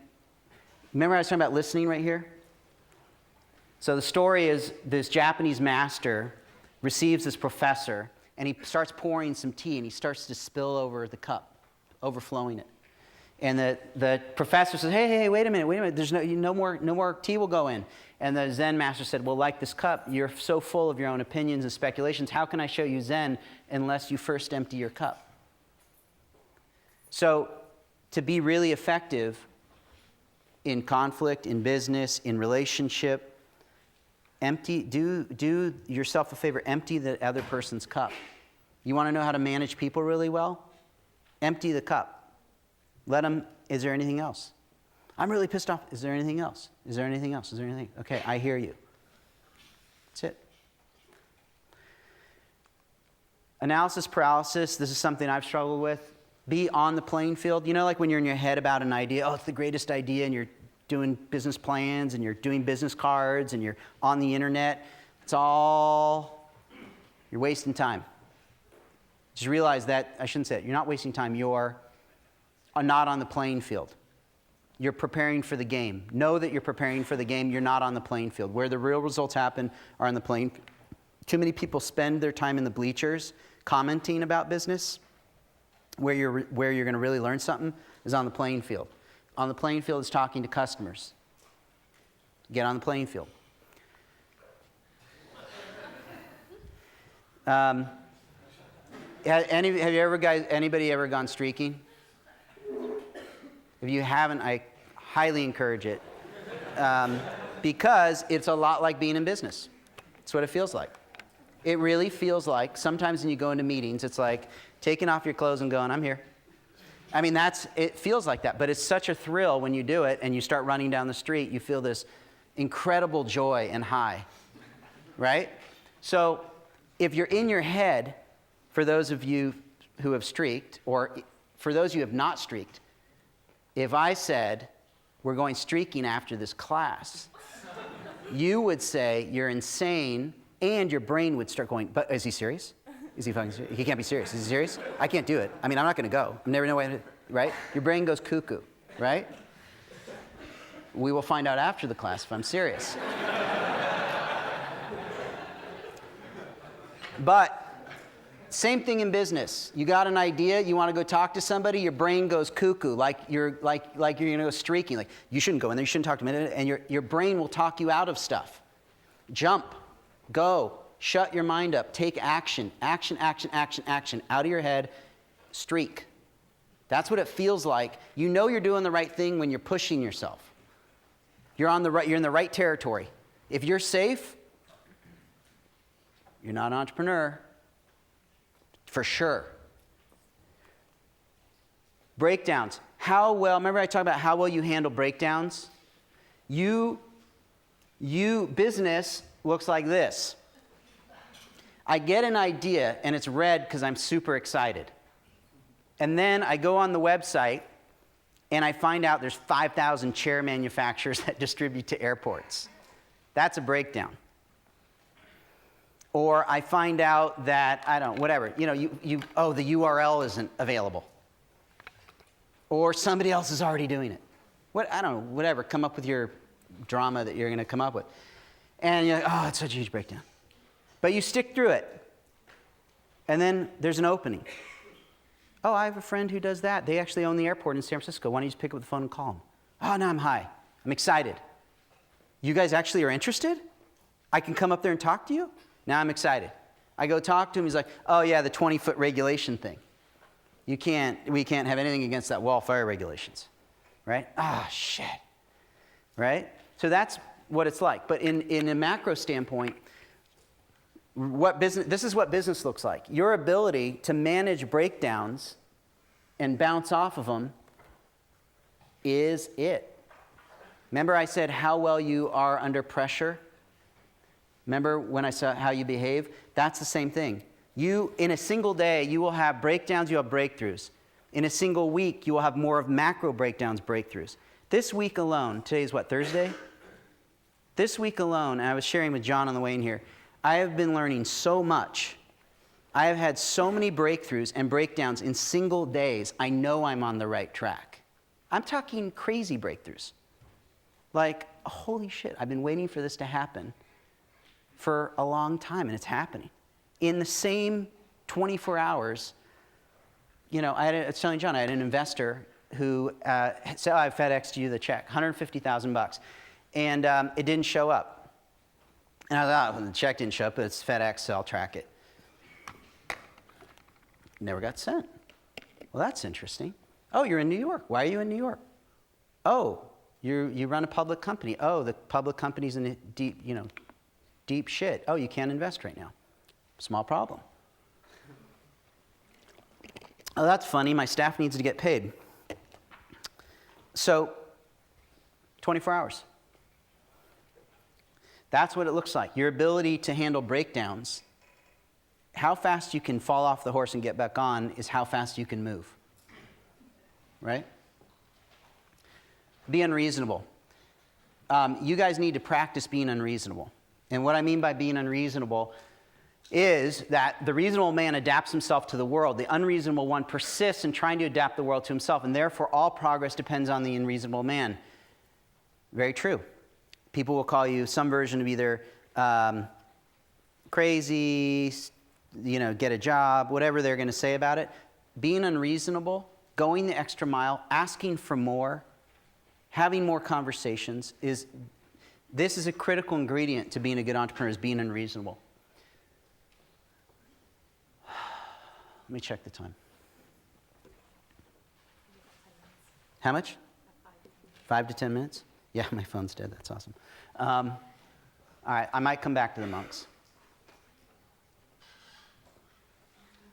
I was talking about listening right here? So the story is this Japanese master receives this professor, and he starts pouring some tea, and he starts to spill over the cup, overflowing it. And the professor says, hey, wait a minute, there's no more tea will go in. And the Zen master said, well, like this cup, you're so full of your own opinions and speculations, how can I show you Zen unless you first empty your cup? So to be really effective in conflict, in business, in relationship, do yourself a favor, empty the other person's cup. You want to know how to manage people really well? Empty the cup. Let them, is there anything else? I'm really pissed off. Is there anything else? Is there anything else? Is there anything? Okay, I hear you. That's it. Analysis paralysis, this is something I've struggled with. Be on the playing field. Like when you're in your head about an idea, it's the greatest idea, and you're doing business plans, and you're doing business cards, and you're on the internet. You're wasting time. Just realize that, I shouldn't say it, you're not wasting time, you're not on the playing field. You're preparing for the game. Know that you're preparing for the game, you're not on the playing field. Where the real results happen are on the playing field. Too many people spend their time in the bleachers commenting about business. where you're going to really learn something is on the playing field. On the playing field is talking to customers. Get on the playing field. Anybody ever gone streaking? If you haven't, I highly encourage it, because it's a lot like being in business. It's what it feels like. It really feels like, sometimes when you go into meetings, it's like taking off your clothes and going, I'm here. I mean, it feels like that, but it's such a thrill when you do it and you start running down the street. You feel this incredible joy and high, right? So if you're in your head, for those of you who have streaked, or for those of you who have not streaked, if I said, we're going streaking after this class, you would say, you're insane, and your brain would start going, but is he serious? Is he fucking serious? He can't be serious. Is he serious? I can't do it. I mean, I'm not going to go. I never know way to, right? Your brain goes cuckoo, right? We will find out after the class if I'm serious. But same thing in business. You got an idea, you want to go talk to somebody, your brain goes cuckoo, like you're going to go streaking. Like, you shouldn't go in there, you shouldn't talk to me, and your brain will talk you out of stuff. Jump, go, shut your mind up, take action, action, action, action, action, out of your head, streak. That's what it feels like. You know you're doing the right thing when you're pushing yourself. You're in the right territory. If you're safe, you're not an entrepreneur. For sure. Breakdowns. Remember I talked about how well you handle breakdowns? Business looks like this. I get an idea and it's red because I'm super excited. And then I go on the website and I find out there's 5,000 chair manufacturers that distribute to airports. That's a breakdown. Or I find out that, whatever, the URL isn't available. Or somebody else is already doing it. Whatever, come up with your drama that you're going to come up with. And you're like, oh, it's such a huge breakdown. But you stick through it. And then there's an opening. Oh, I have a friend who does that. They actually own the airport in San Francisco. Why don't you just pick up the phone and call them? Oh, no, I'm high. I'm excited. You guys actually are interested? I can come up there and talk to you? Now I'm excited. I go talk to him. He's like, oh, yeah, the 20-foot regulation thing. We can't have anything against that wall fire regulations, right? Ah, shit, right? So that's what it's like. But in a macro standpoint, this is what business looks like. Your ability to manage breakdowns and bounce off of them is it. Remember I said how well you are under pressure? Remember when I said how you behave? That's the same thing. In a single day, you will have breakdowns, you have breakthroughs. In a single week, you will have more of macro breakdowns, breakthroughs. This week alone, today's what, Thursday? This week alone, and I was sharing with John on the way in here, I have been learning so much. I have had so many breakthroughs and breakdowns in single days. I know I'm on the right track. I'm talking crazy breakthroughs. Like, holy shit, I've been waiting for this to happen for a long time, and it's happening. In the same 24 hours, I was telling John, I had an investor who said, I FedExed you the check, $150,000, and it didn't show up. And I thought, well, the check didn't show up, but it's FedEx, so I'll track it. Never got sent. Well, that's interesting. Oh, you're in New York. Why are you in New York? Oh, you run a public company. Oh, the public company's in deep shit. Oh, you can't invest right now. Small problem. Oh, that's funny. My staff needs to get paid. So, 24 hours. That's what it looks like. Your ability to handle breakdowns, how fast you can fall off the horse and get back on is how fast you can move. Right? Be unreasonable. You guys need to practice being unreasonable. And what I mean by being unreasonable is that the reasonable man adapts himself to the world. The unreasonable one persists in trying to adapt the world to himself, and therefore all progress depends on the unreasonable man. Very true. People will call you some version of either crazy, get a job, whatever they're going to say about it. being unreasonable, going the extra mile, asking for more, having more conversations this is a critical ingredient to being a good entrepreneur, is being unreasonable. Let me check the time. How much? 5 to 10 minutes? Yeah, my phone's dead. That's awesome. All right, I might come back to the monks.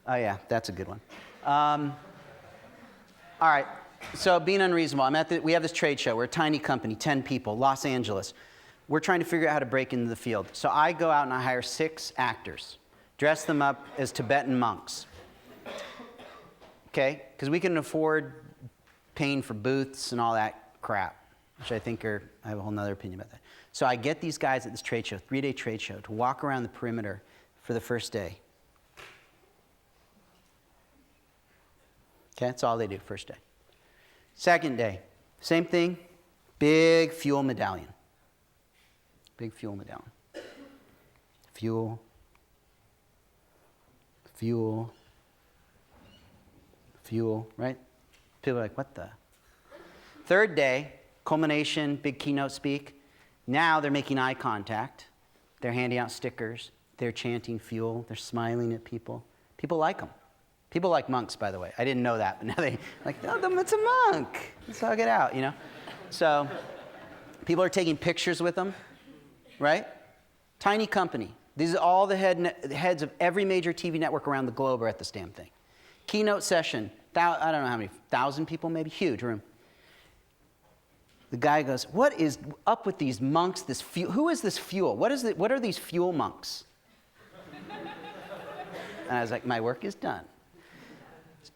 Oh, yeah, that's a good one. All right, so being unreasonable. We have this trade show. We're a tiny company, 10 people, Los Angeles. We're trying to figure out how to break into the field. So I go out and I hire 6 actors, dress them up as Tibetan monks. Okay? Because we can afford paying for booths and all that crap, which I think I have a whole nother opinion about that. So I get these guys at this trade show, 3-day trade show, to walk around the perimeter for the first day. Okay, that's all they do, first day. Second day, same thing, big fuel medallion. Big fuel medallion. Fuel. Fuel. Fuel, right? People are like, what the? Third day, culmination, big keynote speak. Now they're making eye contact. They're handing out stickers. They're chanting fuel. They're smiling at people. People like them. People like monks, by the way. I didn't know that, but now they like, oh, it's a monk. Let's hug it out, you know? So people are taking pictures with them, right? Tiny company. These are all the heads of every major TV network around the globe are at this damn thing. Keynote session, I don't know how many, 1,000 people maybe, huge room. The guy goes, what is up with these monks, this fuel? Who is this fuel? What are these fuel monks? And I was like, my work is done.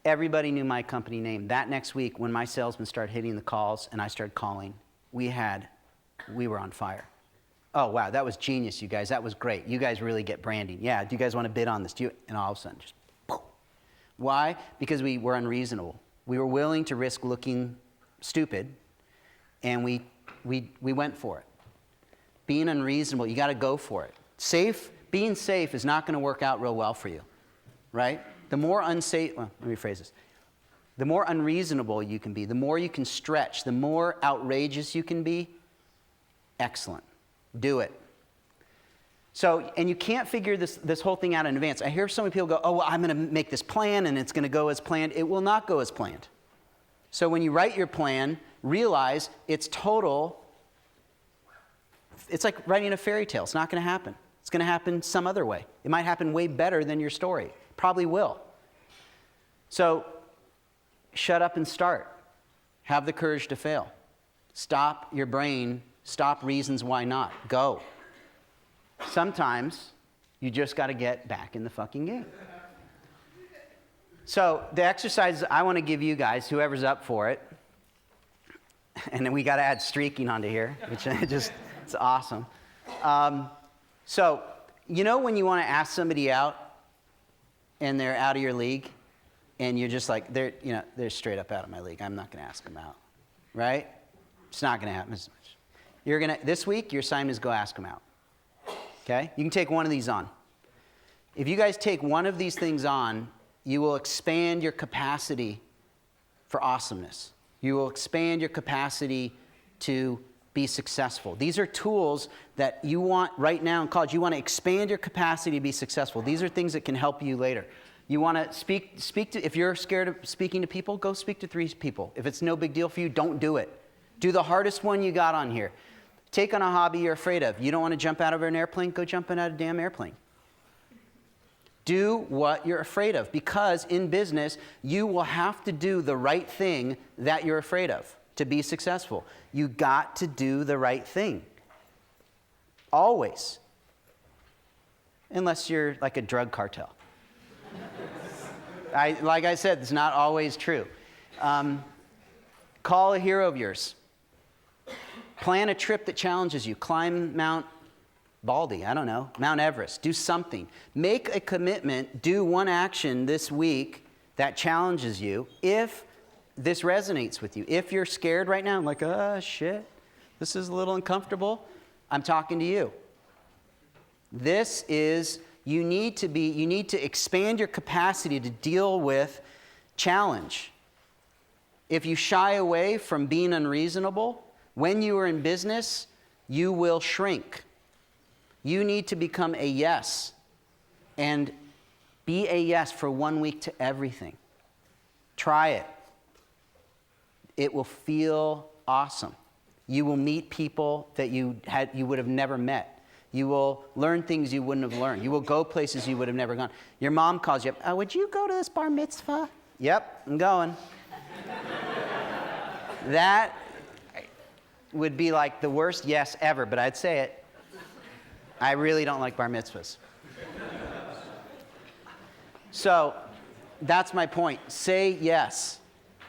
Everybody knew my company name. That next week, when my salesmen started hitting the calls and I started calling, we were on fire. Oh, wow, that was genius, you guys. That was great. You guys really get branding. Yeah, do you guys want to bid on this? And all of a sudden, just poof. Why? Because we were unreasonable. We were willing to risk looking stupid, and we went for it. Being unreasonable, you got to go for it. Being safe is not going to work out real well for you, right? The more unsafe, well, let me rephrase this. The more unreasonable you can be, the more you can stretch, the more outrageous you can be, excellent. Do it. So, and you can't figure this whole thing out in advance. I hear so many people go, oh, well, I'm going to make this plan and it's going to go as planned. It will not go as planned. So when you write your plan, realize it's like writing a fairy tale. It's not going to happen. It's going to happen some other way. It might happen way better than your story. Probably will. So shut up and start. Have the courage to fail. Stop your brain. Stop reasons why not. Go. Sometimes you just got to get back in the fucking game. So the exercises I want to give you guys, whoever's up for it, and then we got to add streaking onto here, which it's awesome. So you know when you want to ask somebody out and they're out of your league, and you're just like, they're straight up out of my league. I'm not going to ask them out, right? It's not going to happen as much. This week, your assignment is go ask them out. Okay? You can take one of these on. If you guys take one of these things on, you will expand your capacity for awesomeness. You will expand your capacity to be successful. These are tools that you want right now in college. You want to expand your capacity to be successful. These are things that can help you later. You want to speak to, if you're scared of speaking to people, go speak to 3 people. If it's no big deal for you, don't do it. Do the hardest one you got on here. Take on a hobby you're afraid of. You don't want to jump out of an airplane? Go jump out of a damn airplane. Do what you're afraid of, because in business, you will have to do the right thing that you're afraid of to be successful. You got to do the right thing. Always. Unless you're like a drug cartel. Like I said, it's not always true. Call a hero of yours. Plan a trip that challenges you. Climb Mount Baldy, I don't know, Mount Everest. Do something. Make a commitment. Do one action this week that challenges you if this resonates with you. If you're scared right now, like, oh, shit, this is a little uncomfortable, I'm talking to you. You need to expand your capacity to deal with challenge. If you shy away from being unreasonable, when you are in business, you will shrink. You need to become a yes. And be a yes for 1 week to everything. Try it. It will feel awesome. You will meet people that you would have never met. You will learn things you wouldn't have learned. You will go places you would have never gone. Your mom calls you up, would you go to this bar mitzvah? Yep, I'm going. That would be like the worst yes ever, but I'd say it. I really don't like bar mitzvahs. So that's my point. Say yes.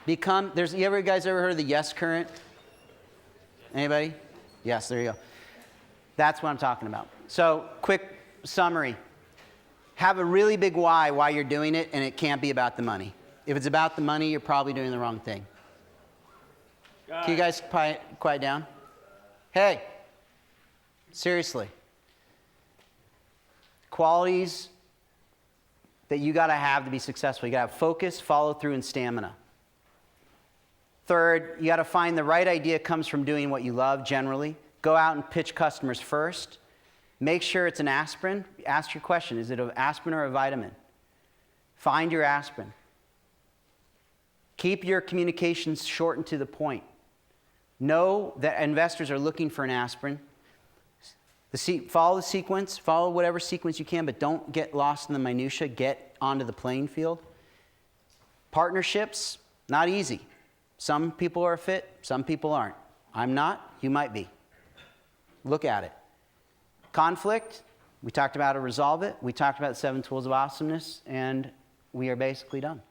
You guys ever heard of the yes current? Anybody? Yes, there you go. That's what I'm talking about. So quick summary. Have a really big why you're doing it, and it can't be about the money. If it's about the money, you're probably doing the wrong thing. Can you guys quiet down? Hey, seriously. Qualities that you got to have be successful. You got to have focus, follow through, and stamina. Third, you got to find the right idea comes from doing what you love generally. Go out and pitch customers first. Make sure it's an aspirin. Ask your question, is it an aspirin or a vitamin? Find your aspirin. Keep your communications short and to the point. Know that investors are looking for an aspirin. Follow the sequence, follow whatever sequence you can, but don't get lost in the minutia. Get onto the playing field. Partnerships, not easy. Some people are a fit, some people aren't. I'm not, you might be. Look at it. Conflict, we talked about how to resolve it. We talked about 7 tools of awesomeness, and we are basically done.